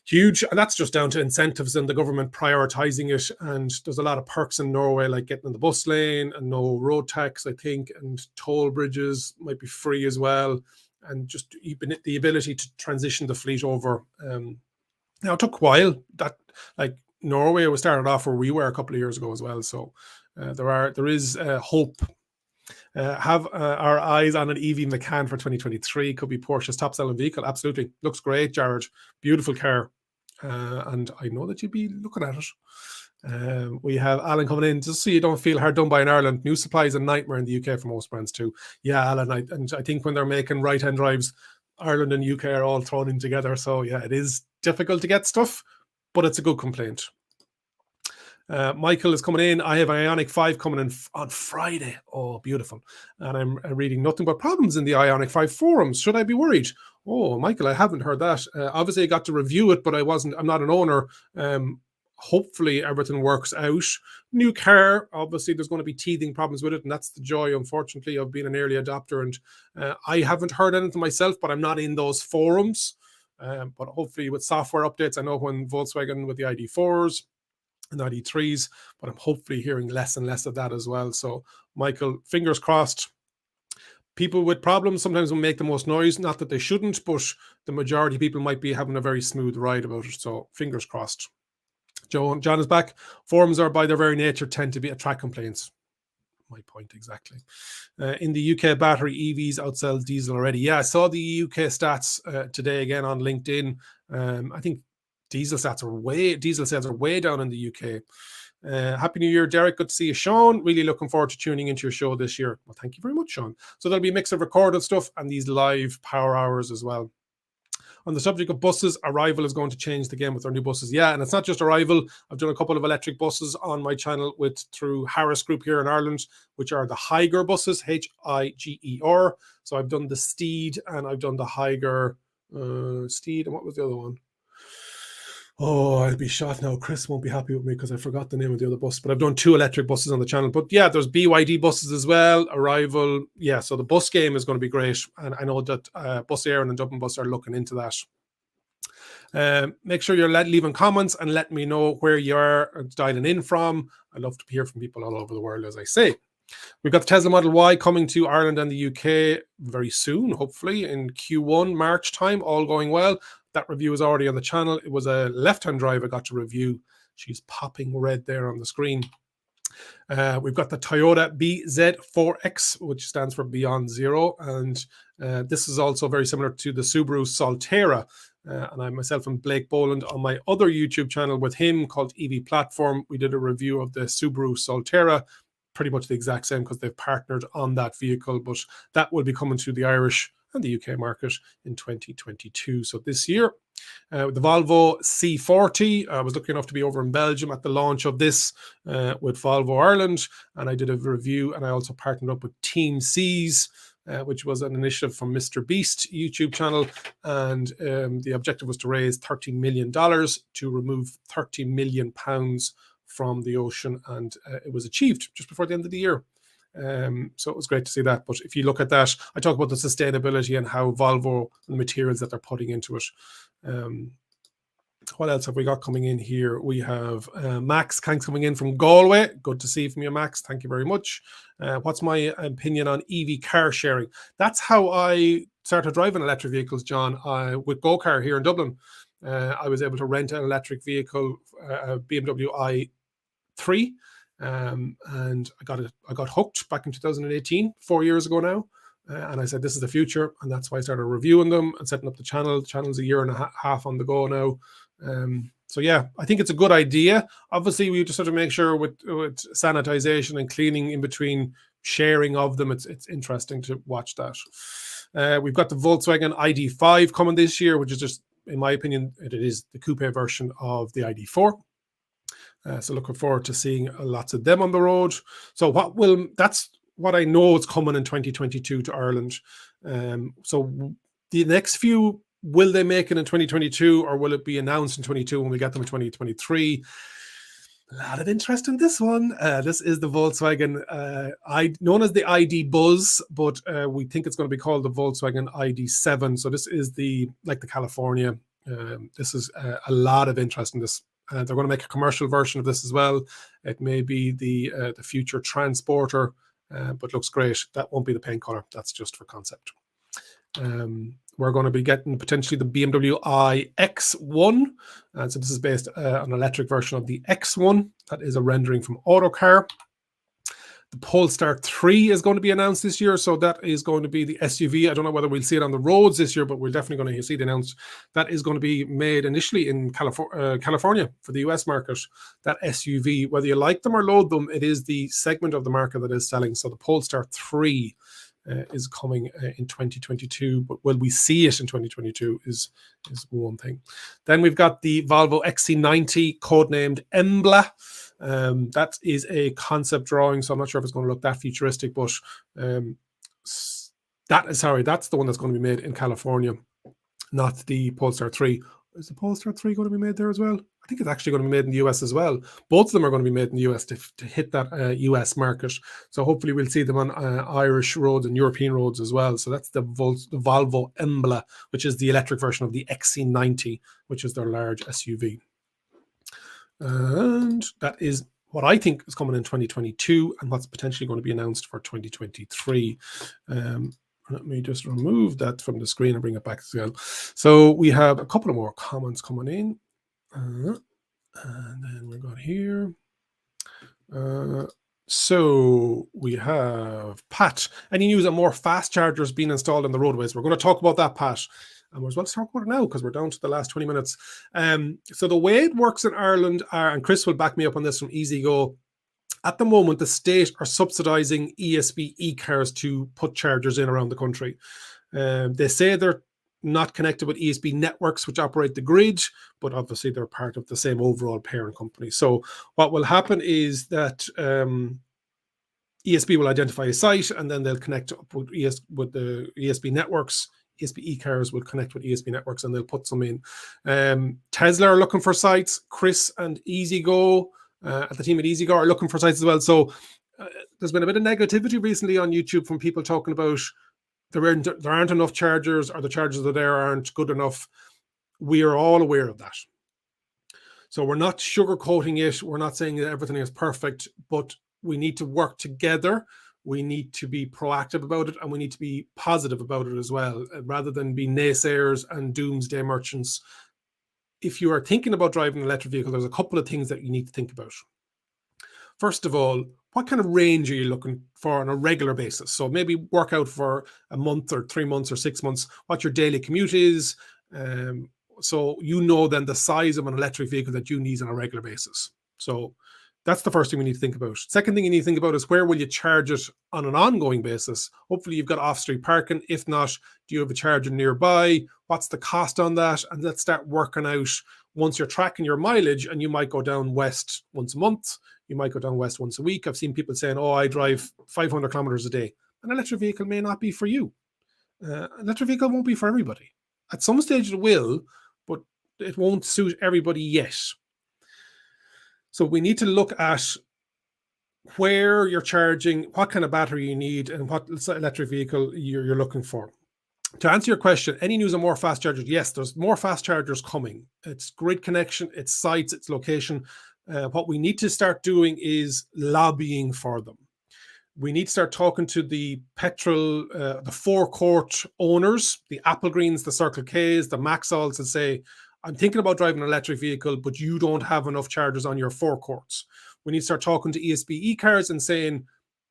Huge, and that's just down to incentives and the government prioritizing it. And there's a lot of perks in Norway, like getting in the bus lane and no road tax, I think, and toll bridges might be free as well, and just even the ability to transition the fleet over. Now it took a while. That, like, Norway was started off where we were a couple of years ago as well. So there is hope. Have our eyes on an EV Macan for 2023. Could be Porsche's top selling vehicle. Absolutely, looks great, Jared. Beautiful car. And I know that you'd be looking at it. We have Alan coming in, just so you don't feel hard done by in Ireland. New supply is a nightmare in the UK for most brands too. Yeah, Alan, I think when they're making right-hand drives, Ireland and UK are all thrown in together. So yeah, it is difficult to get stuff, but it's a good complaint. Michael is coming in. I have Ioniq 5 coming in on Friday. Oh, beautiful. And I'm reading nothing but problems in the Ioniq 5 forums. Should I be worried? Oh, Michael, I haven't heard that. Obviously, I got to review it, but I'm not an owner. Hopefully, everything works out. New car, obviously, there's going to be teething problems with it, and that's the joy, unfortunately, of being an early adopter. And I haven't heard anything myself, but I'm not in those forums. But hopefully, with software updates, I know when Volkswagen with the ID4s, and ID3s, but I'm hopefully hearing less and less of that as well. So, Michael, fingers crossed. People with problems sometimes will make the most noise, not that they shouldn't, but the majority of people might be having a very smooth ride about it. So, fingers crossed. John is back. Forums are by their very nature tend to be attract complaints. My point exactly. In the UK, battery EVs outsell diesel already. Yeah, I saw the UK stats today again on LinkedIn. I think diesel sales are way down in the UK. Happy New Year, Derek. Good to see you, Sean. Really looking forward to tuning into your show this year. Well, thank you very much, Sean. So there'll be a mix of recorded stuff and these live power hours as well. On the subject of buses, Arrival is going to change the game with their new buses. Yeah, and it's not just Arrival. I've done a couple of electric buses on my channel through Harris Group here in Ireland, which are the Higer buses, Higer. So I've done the Steed and I've done the Higer Steed. And what was the other one? Oh, I'll be shot now. Chris won't be happy with me because I forgot the name of the other bus. But I've done 2 electric buses on the channel. But yeah, there's BYD buses as well, Arrival. Yeah, so the bus game is going to be great. And I know that Bus Éireann and Dublin Bus are looking into that. Make sure you're leaving comments and let me know where you are dialing in from. I love to hear from people all over the world, as I say. We've got the Tesla Model Y coming to Ireland and the UK very soon, hopefully in Q1 March time, all going well. That review is already on the channel. It was a left-hand drive I got to review. She's popping red there on the screen. We've got the Toyota BZ4X, which stands for Beyond Zero. And this is also very similar to the Subaru Solterra. And I myself and Blake Boland on my other YouTube channel with him called EV Platform. We did a review of the Subaru Solterra, pretty much the exact same because they've partnered on that vehicle. But that will be coming to the Irish and the UK market in 2022. So this year, the Volvo C40, I was lucky enough to be over in Belgium at the launch of this with Volvo Ireland, and I did a review, and I also partnered up with Team C's, which was an initiative from Mr. Beast YouTube channel, and the objective was to raise $30 million to remove 30 million pounds from the ocean, and it was achieved just before the end of the year. So it was great to see that. But if you look at that, I talk about the sustainability and how Volvo and the materials that they're putting into it. What else have we got coming in here? We have Max Kanks coming in from Galway. Good to see you from you, Max. Thank you very much. What's my opinion on EV car sharing? That's how I started driving electric vehicles, John, with GoCar here in Dublin. I was able to rent an electric vehicle, a BMW i3. And I got hooked back in 2018, 4 years ago now, and I said this is the future, and that's why I started reviewing them and setting up the channel. The channel's a year and a half on the go now. So yeah, I think it's a good idea. Obviously, we just have to make sure with sanitization and cleaning in between sharing of them. It's interesting to watch that. We've got the Volkswagen ID5 coming this year, which is just, in my opinion, it is the coupe version of the ID4. So looking forward to seeing lots of them on the road. So that's what I know is coming in 2022 to Ireland. So the next few, will they make it in 2022 or will it be announced in 22 when we get them in 2023? A lot of interest in this one. This is the Volkswagen, known as the ID Buzz, but we think it's going to be called the Volkswagen ID7. So this is like the California. This is a lot of interest in this. They're going to make a commercial version of this as well. It may be the future transporter, but looks great. That won't be the paint color. That's just for concept. We're going to be getting potentially the BMW iX1. So this is based on an electric version of the X1. That is a rendering from Autocar. The Polestar 3 is going to be announced this year. So that is going to be the SUV. I don't know whether we'll see it on the roads this year, but we're definitely going to see it announced. That is going to be made initially in California for the US market. That SUV, whether you like them or loathe them, it is the segment of the market that is selling. So the Polestar 3 is coming in 2022, but will we see it in 2022 is one thing. Then we've got the Volvo XC90, codenamed Embla. That is a concept drawing, so I'm not sure if it's going to look that futuristic, but that's the one that's going to be made in California, not the Polestar 3. Is the Polestar 3 going to be made there as well? I think it's actually going to be made in the US as well. Both of them are going to be made in the US to hit that US market. So hopefully we'll see them on Irish roads and European roads as well. So that's the Volvo Embla, which is the electric version of the XC90, which is their large SUV. And that is what I think is coming in 2022 and what's potentially going to be announced for 2023. Let me just remove that from the screen and bring it back as well. So we have a couple of more comments coming in. And then we're going here. So we have Pat. Any news on more fast chargers being installed on the roadways? We're going to talk about that, Pat. And we're as well to talk about it now because we're down to the last 20 minutes. So the way it works in Ireland, and Chris will back me up on this from EasyGo, at the moment, the state are subsidizing ESB e-cars to put chargers in around the country. They say they're not connected with ESB networks, which operate the grid, but obviously they're part of the same overall parent company. So what will happen is that ESB will identify a site, and then they'll connect up with the ESB networks. ESB e-cars will connect with ESB networks, and they'll put some in. Tesla are looking for sites. Chris and EasyGo, at the team at EasyGo, are looking for sites as well. So there's been a bit of negativity recently on YouTube from people talking about there aren't enough chargers, or the chargers that are there aren't good enough. We are all aware of that. So we're not sugarcoating it. We're not saying that everything is perfect, but we need to work together. We need to be proactive about it, and we need to be positive about it as well, rather than be naysayers and doomsday merchants. If you are thinking about driving an electric vehicle, there's a couple of things that you need to think about. First of all, what kind of range are you looking for on a regular basis? So maybe work out for a month or 3 months or 6 months what your daily commute is. So you know then the size of an electric vehicle that you need on a regular basis. So that's the first thing we need to think about. Second thing you need to think about is where will you charge it on an ongoing basis? Hopefully you've got off-street parking. If not, do you have a charger nearby? What's the cost on that? And let's start working out, once you're tracking your mileage, and you might go down west once a month, you might go down west once a week. I've seen people saying, oh, I drive 500 kilometers a day. An electric vehicle may not be for you. An electric vehicle won't be for everybody. At some stage it will, but it won't suit everybody yet. So we need to look at where you're charging, what kind of battery you need, and what electric vehicle you're looking for. To answer your question, any news on more fast chargers? Yes, there's more fast chargers coming. It's grid connection, it's sites, it's location. What we need to start doing is lobbying for them. We need to start talking to the petrol, the forecourt owners, the Applegreens, the Circle Ks, the Maxalls, and say, I'm thinking about driving an electric vehicle, but you don't have enough chargers on your forecourts. We need to start talking to ESB e-cars and saying,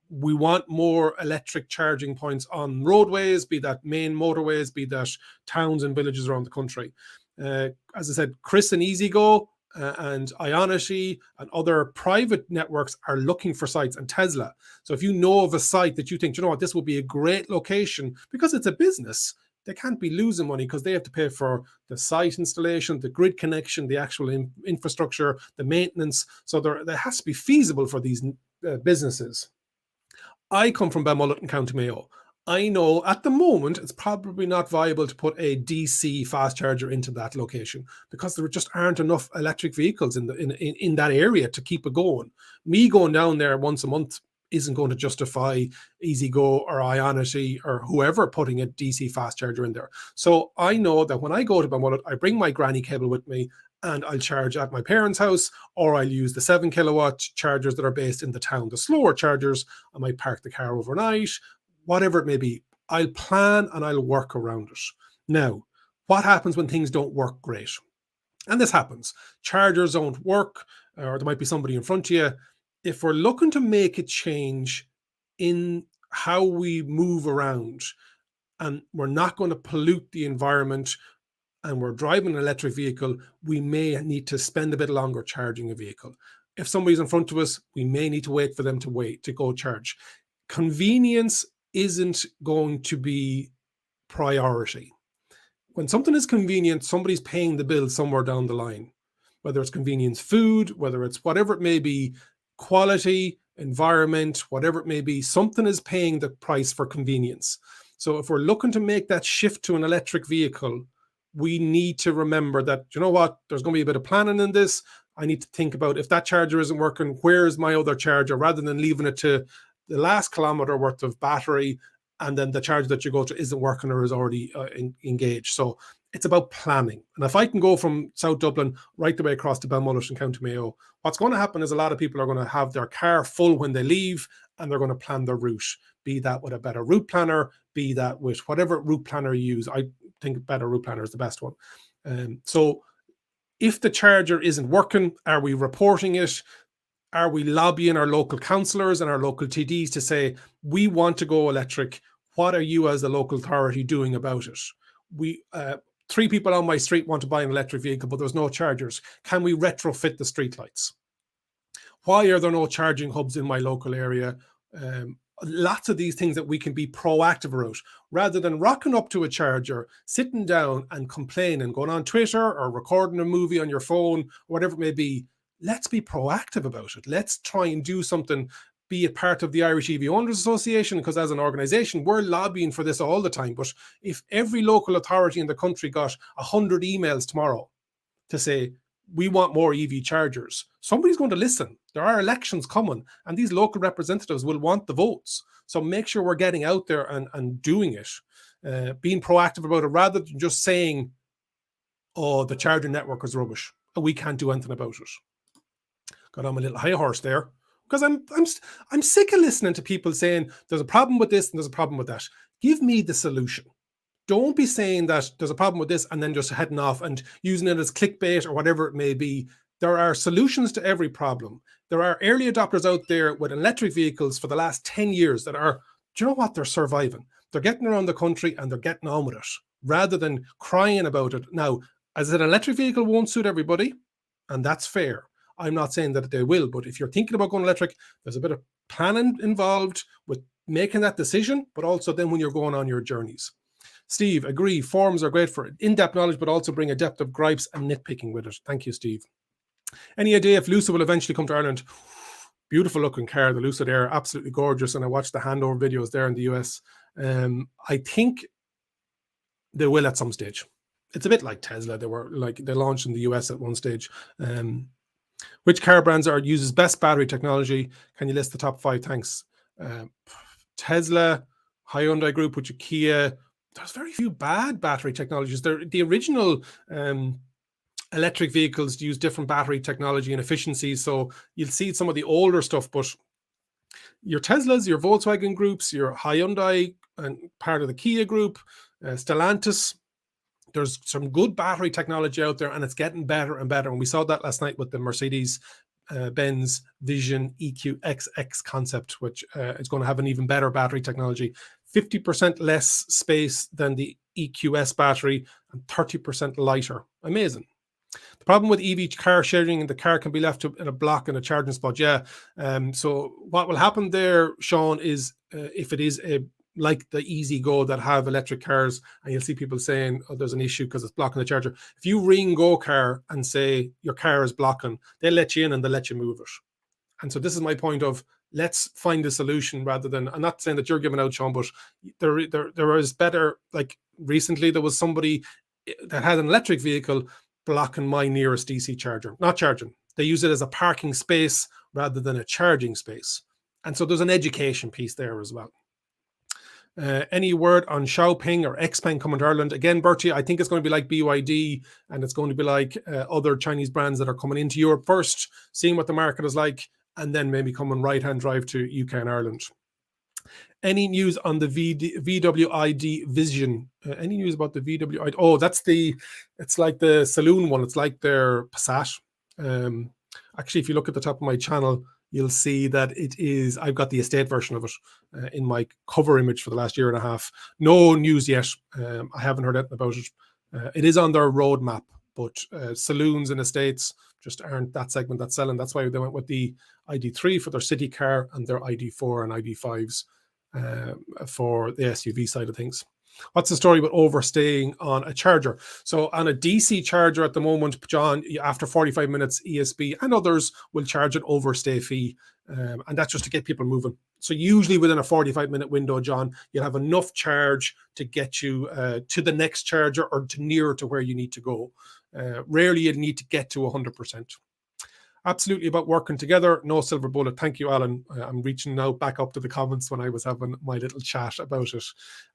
we want more electric charging points on roadways, be that main motorways, be that towns and villages around the country. As I said, Chris and EasyGo and Ionity and other private networks are looking for sites, and Tesla. So if you know of a site that you think, you know what, this would be a great location, because it's a business, they can't be losing money because they have to pay for the site installation, the grid connection, the actual infrastructure, the maintenance. So there has to be feasible for these businesses. I come from Balmullet in County Mayo. I know at the moment it's probably not viable to put a DC fast charger into that location because there just aren't enough electric vehicles in that area to keep it going. Me going down there once a month isn't going to justify EasyGo or Ionity or whoever putting a DC fast charger in there. So I know that when I go to Balmullet, I bring my granny cable with me, and I'll charge at my parents' house, or I'll use the 7 kilowatt chargers that are based in the town, the slower chargers. I might park the car overnight, whatever it may be. I'll plan and I'll work around it. Now, what happens when things don't work great? And this happens. Chargers don't work, or there might be somebody in front of you. If we're looking to make a change in how we move around, and we're not going to pollute the environment, and we're driving an electric vehicle, we may need to spend a bit longer charging a vehicle. If somebody's in front of us, we may need to wait for them to go charge. Convenience isn't going to be priority. When something is convenient, somebody's paying the bill somewhere down the line, whether it's convenience food, whether it's whatever it may be, quality, environment, whatever it may be, something is paying the price for convenience. So if we're looking to make that shift to an electric vehicle, we need to remember that, you know what, there's going to be a bit of planning in this. I need to think about, if that charger isn't working, where's my other charger, rather than leaving it to the last kilometer worth of battery and then the charger that you go to isn't working or is already engaged. So it's about planning. And if I can go from South Dublin right the way across to Belmullet and County Mayo, what's going to happen is a lot of people are going to have their car full when they leave, and they're going to plan their route, be that with a better route planner, be that with whatever route planner you use. I think better route planner is the best one. So if the charger isn't working, are we reporting it? Are we lobbying our local councillors and our local TDs to say, we want to go electric? What are you as a local authority doing about it? We 3 people on my street want to buy an electric vehicle, but there's no chargers. Can we retrofit the streetlights? Why are there no charging hubs in my local area? Lots of these things that we can be proactive about, rather than rocking up to a charger, sitting down and complaining, going on Twitter or recording a movie on your phone, whatever it may be. Let's be proactive about it. Let's try and do something, be it part of the Irish EV Owners Association, because as an organisation, we're lobbying for this all the time. But if every local authority in the country got 100 emails tomorrow to say, we want more EV chargers, somebody's going to listen. There are elections coming, and these local representatives will want the votes. So make sure we're getting out there and doing it, being proactive about it, rather than just saying, oh, the charging network is rubbish and we can't do anything about it. Got on my little high horse there, because I'm sick of listening to people saying there's a problem with this and there's a problem with that. Give me the solution. Don't be saying that there's a problem with this and then just heading off and using it as clickbait or whatever it may be. There are solutions to every problem. There are early adopters out there with electric vehicles for the last 10 years that are, do you know what? They're surviving. They're getting around the country and they're getting on with it, rather than crying about it. Now, as an electric vehicle won't suit everybody, and that's fair. I'm not saying that they will, but if you're thinking about going electric, there's a bit of planning involved with making that decision, but also then when you're going on your journeys. Steve, agree, forums are great for in-depth knowledge, but also bring a depth of gripes and nitpicking with it. Thank you, Steve. Any idea if Lucid will eventually come to Ireland? Beautiful looking car, the Lucid Air, absolutely gorgeous. And I watched the handover videos there in the US. I think they will at some stage. It's a bit like Tesla. They launched in the US at one stage. Which car brands uses best battery technology? Can you list the top 5? Thanks. Tesla, Hyundai Group, which is Kia. There's very few bad battery technologies. The original electric vehicles use different battery technology and efficiencies. So you'll see some of the older stuff, but your Teslas, your Volkswagen groups, your Hyundai and part of the Kia group, Stellantis, there's some good battery technology out there, and it's getting better and better. And we saw that last night with the Mercedes Benz Vision EQXX concept, which is going to have an even better battery technology, 50% less space than the EQS battery and 30% lighter. Amazing. The problem with EV car sharing, the car can be left in a block in a charging spot. Yeah. So what will happen there, Sean, is if it is like the Easy Go that have electric cars, and you'll see people saying, oh, there's an issue because it's blocking the charger. If you ring Go Car and say your car is blocking, they'll let you in and they'll let you move it. And so this is my point of, let's find a solution rather than, I'm not saying that you're giving out, Sean, but there is better, like recently there was somebody that had an electric vehicle blocking my nearest DC charger, not charging. They use it as a parking space rather than a charging space. And so there's an education piece there as well. Any word on Xiaoping or Xpeng coming to Ireland? Again, Bertie, I think it's going to be like BYD, and it's going to be like other Chinese brands that are coming into Europe first, seeing what the market is like, and then maybe coming right-hand drive to UK and Ireland. Any news on the VW-ID Vision? Any news about the VW-ID? Oh, it's like the saloon one. It's like their Passat. Actually, if you look at the top of my channel, you'll see that I've got the estate version of it in my cover image for the last year and a half. No news yet. I haven't heard anything about it. It is on their roadmap, but saloons and estates just aren't that segment that's selling. That's why they went with the ID3 for their city car and their ID4 and ID5s. for the SUV side of things. What's the story with overstaying on a charger? So on a DC charger at the moment, John, after 45 minutes, ESB and others will charge an overstay fee. And that's just to get people moving. So usually within a 45-minute window, John, you'll have enough charge to get you to the next charger or to nearer to where you need to go. Rarely you need to get to 100%. Absolutely about working together. No silver bullet. Thank you, Alan. I'm reaching now back up to the comments when I was having my little chat about it.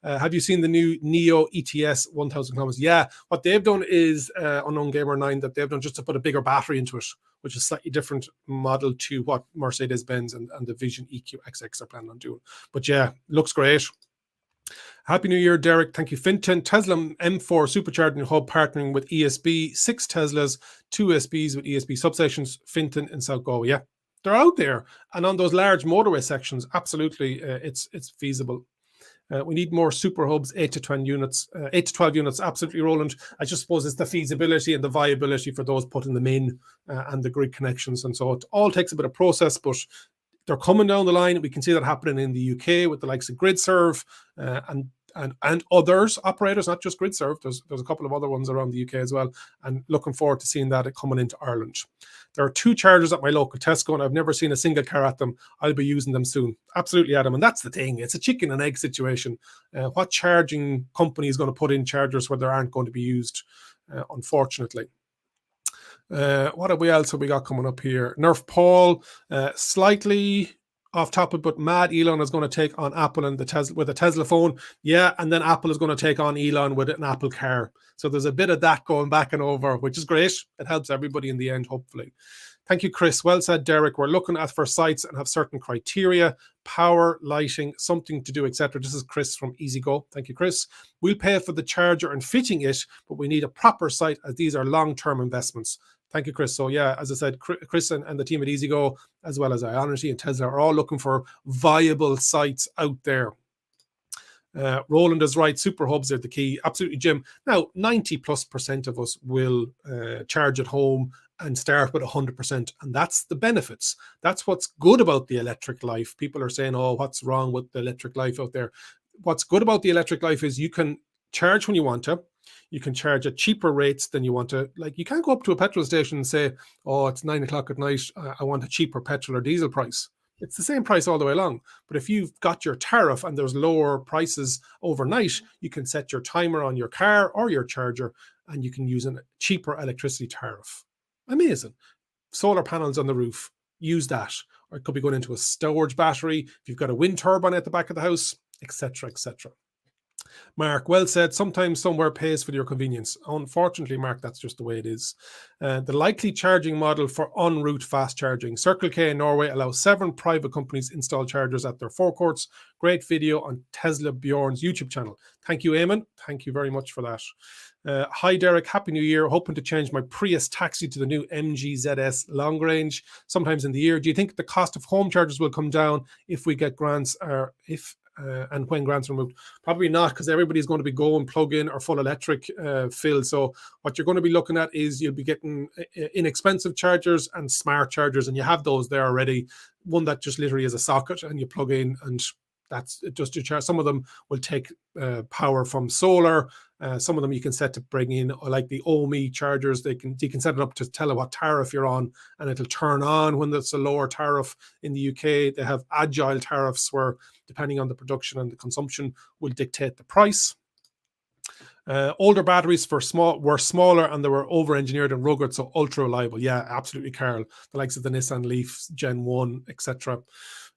Have you seen the new Neo ETS 1000 kilometers? Yeah, what they've done is Unknown Gamer 9 that they've done just to put a bigger battery into it, which is a slightly different model to what Mercedes-Benz and the Vision EQXX are planning on doing. But yeah, looks great. Happy New Year, Derek. Thank you, Finton. Tesla M4 supercharging hub partnering with ESB. 6 Teslas, 2 ESBs with ESB substations. Finton in South Galway. Yeah, they're out there. And on those large motorway sections, absolutely, it's feasible. We need more super hubs, 8 to 12 units. 8 to 12 units, absolutely, Roland. I just suppose it's the feasibility and the viability for those putting them in and the grid connections. And so it all takes a bit of process, but they're coming down the line. We can see that happening in the UK with the likes of GridServe and others, operators, not just GridServe. There's a couple of other ones around the UK as well, and looking forward to seeing that coming into Ireland. There are 2 chargers at my local Tesco, and I've never seen a single car at them. I'll be using them soon. Absolutely, Adam. And that's the thing. It's a chicken and egg situation. What charging company is going to put in chargers where there aren't going to be used, unfortunately? What have we else have we got coming up here? Nerf Paul, slightly off topic, but mad Elon is going to take on Apple and the Tesla with a Tesla phone. Yeah, and then Apple is going to take on Elon with an Apple car. So there's a bit of that going back and over, which is great. It helps everybody in the end, hopefully. Thank you, Chris. Well said, Derek. We're looking at for sites and have certain criteria, power, lighting, something to do, etc. This is Chris from EasyGo. Thank you, Chris. We'll pay for the charger and fitting it, but we need a proper site as these are long-term investments. Thank you, Chris. So yeah, as I said, Chris and the team at EasyGo, as well as Ionity and Tesla, are all looking for viable sites out there. Roland is right. Super hubs are the key. Absolutely, Jim. Now, 90+% of us will charge at home and start with 100%. And that's the benefits. That's what's good about the electric life. People are saying, oh, what's wrong with the electric life out there? What's good about the electric life is you can charge when you want to. You can charge at cheaper rates than you want to. Like, you can't go up to a petrol station and say, oh, it's 9 o'clock at night. I want a cheaper petrol or diesel price. It's the same price all the way along. But if you've got your tariff and there's lower prices overnight, you can set your timer on your car or your charger and you can use a cheaper electricity tariff. Amazing. Solar panels on the roof. Use that. Or it could be going into a storage battery. If you've got a wind turbine at the back of the house, etc., etc. Mark, well said. Sometimes somewhere pays for your convenience. Unfortunately, Mark, that's just the way it is. The likely charging model for en route fast charging. Circle K in Norway allows 7 private companies install chargers at their forecourts. Great video on Tesla Bjorn's YouTube channel. Thank you, Eamon. Thank you very much for that. Hi, Derek. Happy New Year. Hoping to change my Prius taxi to the new MG ZS long range sometimes in the year. Do you think the cost of home chargers will come down if we get grants or if and when grants are removed? Probably not, because everybody's going to be going plug-in or full electric fill. So what you're going to be looking at is you'll be getting inexpensive chargers and smart chargers, and you have those there already. One that just literally is a socket and you plug in, and that's just your charge. Some of them will take power from solar. Some of them you can set to bring in, like the OMI chargers. You can set it up to tell it what tariff you're on, and it'll turn on when there's a lower tariff. In the UK, they have agile tariffs where, depending on the production and the consumption, will dictate the price. Older batteries were smaller and they were over-engineered and rugged, so ultra reliable. Yeah, absolutely, Carl. The likes of the Nissan Leaf Gen 1, etc.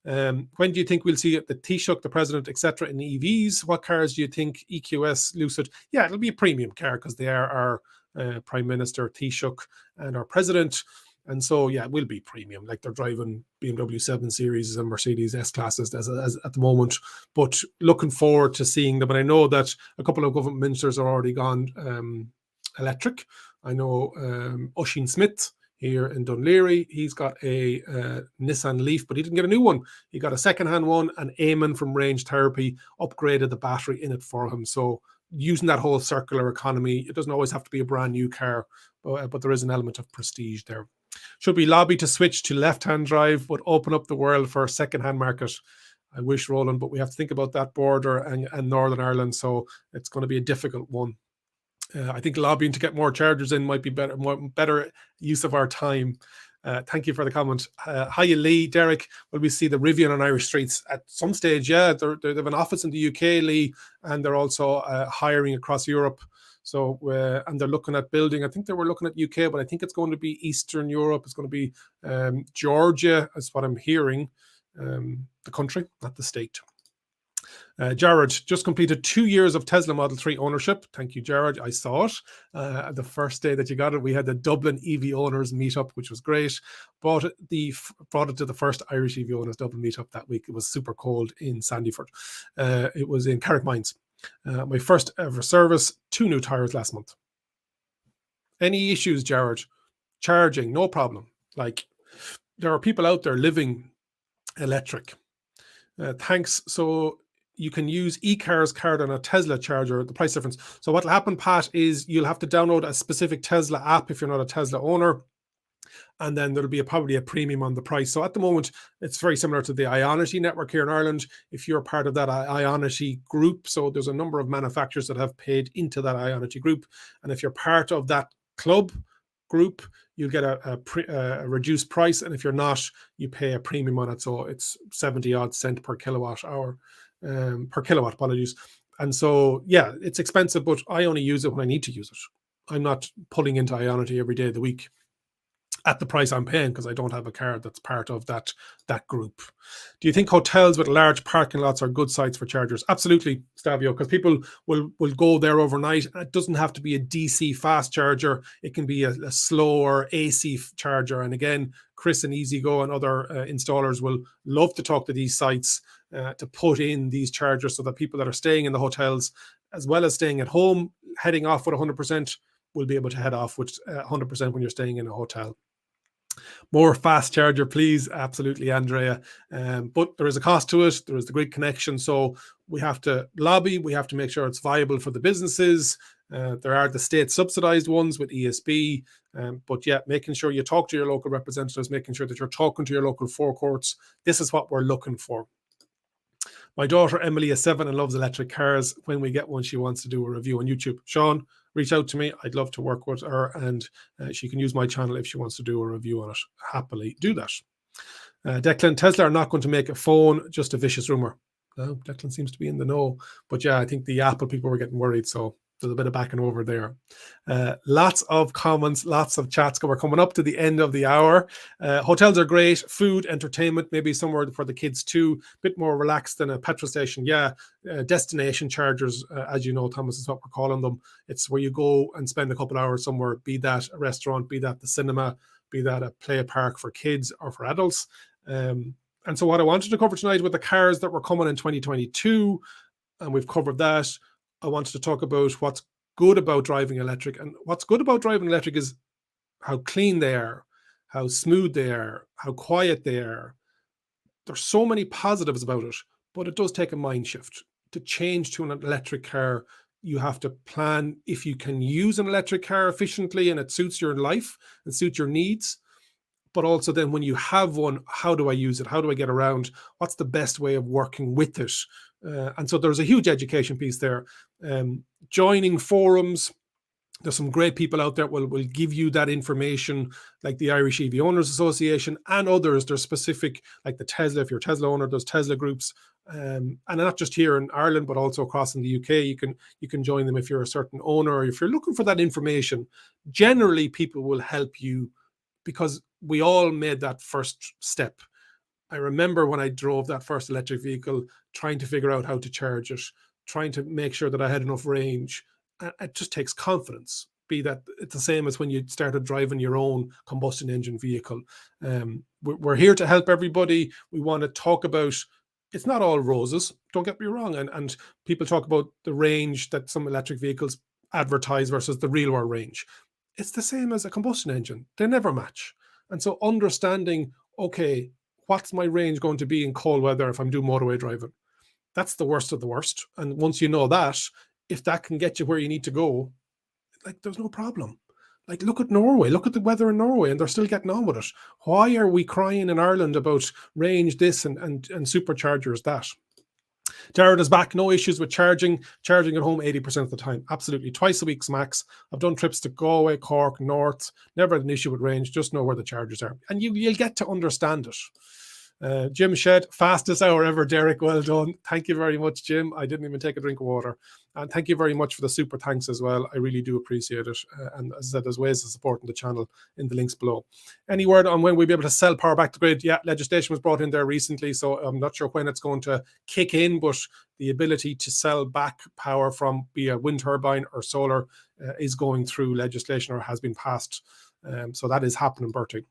When do you think we'll see the Taoiseach, the president, etc. in EVs? What cars do you think? EQS, Lucid? Yeah, it'll be a premium car because they are our Prime Minister, Taoiseach, and our president. And so, yeah, it will be premium. Like, they're driving BMW 7 Series and Mercedes S-Classes as at the moment. But looking forward to seeing them. And I know that a couple of government ministers are already gone electric. I know Oisin Smith here in Dunleary, he's got a Nissan Leaf, but he didn't get a new one. He got a second-hand one, and Eamon from Range Therapy upgraded the battery in it for him. So using that whole circular economy, it doesn't always have to be a brand new car, but there is an element of prestige there. Should we lobby to switch to left-hand drive, but open up the world for a second-hand market? I wish, Roland, but we have to think about that border and Northern Ireland. So it's going to be a difficult one. I think lobbying to get more chargers in might be better use of our time. Thank you for the comment. Hi, Lee, Derek. Will we see the Rivian on Irish streets at some stage? Yeah, they have an office in the UK, Lee, and they're also hiring across Europe. So, and they're looking at building, I think they were looking at UK, but I think it's going to be Eastern Europe. It's going to be Georgia, is what I'm hearing. The country, not the state. Jared just completed 2 years of Tesla Model 3 ownership. Thank you, Jared. I saw it. The first day that you got it, we had the Dublin EV owners meetup, which was great. Brought it to the first Irish EV owners Dublin meetup that week. It was super cold in Sandyford. It was in Carrickmines. My first ever service, 2 new tires last month. Any issues, Jared? Charging, no problem. Like, there are people out there living electric. Thanks. So you can use eCars card on a Tesla charger, the price difference. So what will happen, Pat, is you'll have to download a specific Tesla app if you're not a Tesla owner, and then there'll be probably a premium on the price. So at the moment, it's very similar to the Ionity network here in Ireland. If you're part of that Ionity group, so there's a number of manufacturers that have paid into that Ionity group, and if you're part of that club group, you'll get a reduced price, and if you're not, you pay a premium on it. So it's 70 odd cent per kilowatt hour. Per kilowatt, apologies. And so, yeah, it's expensive, but I only use it when I need to use it. I'm not pulling into Ionity every day of the week at the price I'm paying because I don't have a card that's part of that group. Do you think hotels with large parking lots are good sites for chargers? Absolutely, Stavio, because people will go there overnight. It doesn't have to be a DC fast charger. It can be a slower AC charger. And again, Chris and EasyGo and other installers will love to talk to these sites to put in these chargers so that people that are staying in the hotels, as well as staying at home, heading off with 100%, will be able to head off with 100% when you're staying in a hotel. More fast charger, please. Absolutely, Andrea. But there is a cost to it. There is the grid connection. So we have to lobby. We have to make sure it's viable for the businesses. There are the state subsidized ones with ESB. But yeah, making sure you talk to your local representatives, making sure that you're talking to your local forecourts. This is what we're looking for. My daughter Emily is 7 and loves electric cars. When we get one, she wants to do a review on YouTube. Sean, reach out to me. I'd love to work with her, and she can use my channel if she wants to do a review on it. Happily do that. Declan, Tesla are not going to make a phone, just a vicious rumor. No, Declan seems to be in the know. But yeah, I think the Apple people were getting worried, so there's a bit of back and over there. Lots of comments, lots of chats. We're coming up to the end of the hour. Hotels are great. Food, entertainment, maybe somewhere for the kids too. A bit more relaxed than a petrol station. Yeah, destination chargers, as you know, Thomas, is what we're calling them. It's where you go and spend a couple hours somewhere, be that a restaurant, be that the cinema, be that a play park for kids or for adults. And so what I wanted to cover tonight with the cars that were coming in 2022, and we've covered that. I wanted to talk about what's good about driving electric. And what's good about driving electric is how clean they are, how smooth they are, how quiet they are. There's so many positives about it, but it does take a mind shift. To change to an electric car, you have to plan if you can use an electric car efficiently and it suits your life and suits your needs. But also then when you have one, how do I use it? How do I get around? What's the best way of working with it? And so there's a huge education piece there. Joining forums, there's some great people out there will give you that information, like the Irish EV Owners Association and others. There's specific, like the Tesla, if you're a Tesla owner, there's Tesla groups. And not just here in Ireland, but also across in the UK. You can join them if you're a certain owner, or if you're looking for that information. Generally, people will help you because we all made that first step. I remember when I drove that first electric vehicle, trying to figure out how to charge it, trying to make sure that I had enough range. It just takes confidence. Be that it's the same as when you started driving your own combustion engine vehicle. We're here to help everybody. We want to talk about, it's not all roses, don't get me wrong. And people talk about the range that some electric vehicles advertise versus the real world range. It's the same as a combustion engine. They never match. And so understanding, okay, what's my range going to be in cold weather if I'm doing motorway driving? That's the worst of the worst. And once you know that, if that can get you where you need to go, like there's no problem. Like, look at Norway, look at the weather in Norway, and they're still getting on with it. Why are we crying in Ireland about range this and superchargers that? Jared is back. No issues with charging. Charging at home 80% of the time. Absolutely. Twice a week's max. I've done trips to Galway, Cork, North. Never had an issue with range. Just know where the chargers are. And you'll get to understand it. Jim Shed, fastest hour ever, Derek. Well done. Thank you very much, Jim. I didn't even take a drink of water. And thank you very much for the super thanks as well. I really do appreciate it. And as I said, there's ways of supporting the channel in the links below. Any word on when we'll be able to sell power back to grid? Yeah, legislation was brought in there recently, so I'm not sure when it's going to kick in, but the ability to sell back power from be a wind turbine or solar is going through legislation or has been passed. So that is happening, Bertie.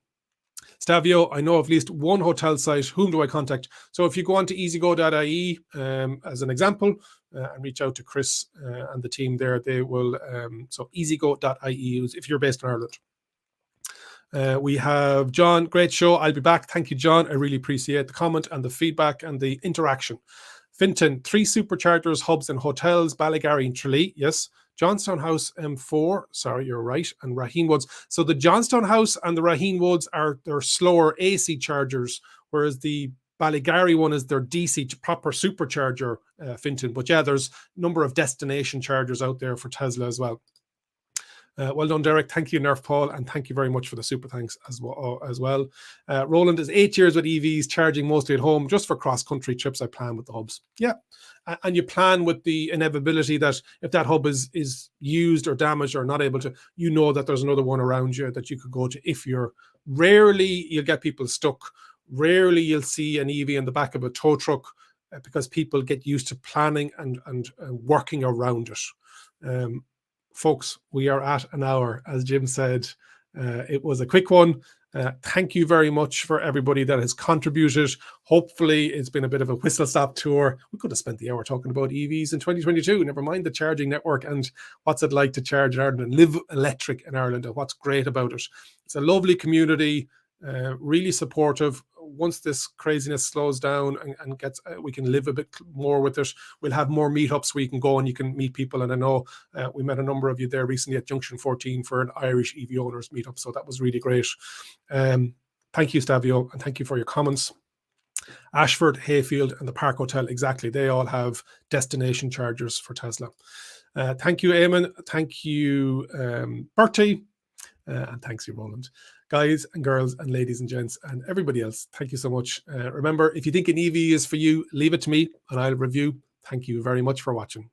Stavio, I know of at least one hotel site. Whom do I contact? So if you go on to easygo.ie as an example and reach out to Chris and the team there, they will. So easygo.ie if you're based in Ireland. We have John, great show. I'll be back. Thank you, John. I really appreciate the comment and the feedback and the interaction. Finton, 3 superchargers, hubs and hotels, Ballygarry and Tralee. Yes. Johnstown House M4, sorry, you're right, and Raheen Woods. So the Johnstown House and the Raheen Woods they're slower AC chargers, whereas the Ballygarry one is their DC proper supercharger, Finton. But yeah, there's a number of destination chargers out there for Tesla as well. Well done, Derek. Thank you, Nerf Paul, and thank you very much for the super thanks as well. Roland is 8 years with EVs, charging mostly at home. Just for cross-country trips, I plan with the hubs. Yeah, and you plan with the inevitability that if that hub is used or damaged or not able to, you know that there's another one around you that you could go to. If you're rarely, you'll get people stuck. Rarely you'll see an EV in the back of a tow truck because people get used to planning and working around it. Folks, we are at an hour, as Jim said. It was a quick one. Thank you very much for everybody that has contributed. Hopefully, it's been a bit of a whistle-stop tour. We could have spent the hour talking about EVs in 2022, never mind the charging network and what's it like to charge in Ireland and live electric in Ireland and what's great about it. It's a lovely community, really supportive. Once this craziness slows down and gets, we can live a bit more with it. We'll have more meetups where you can go and you can meet people. And I know we met a number of you there recently at Junction 14 for an Irish EV owners meetup. So that was really great. Thank you, Stavio, and thank you for your comments. Ashford, Hayfield, and the Park Hotel, exactly. They all have destination chargers for Tesla. Thank you, Eamon. Thank you, Bertie. And thanks you, Roland. Guys and girls and ladies and gents and everybody else, thank you so much. Remember, if you think an EV is for you, leave it to me and I'll review. Thank you very much for watching.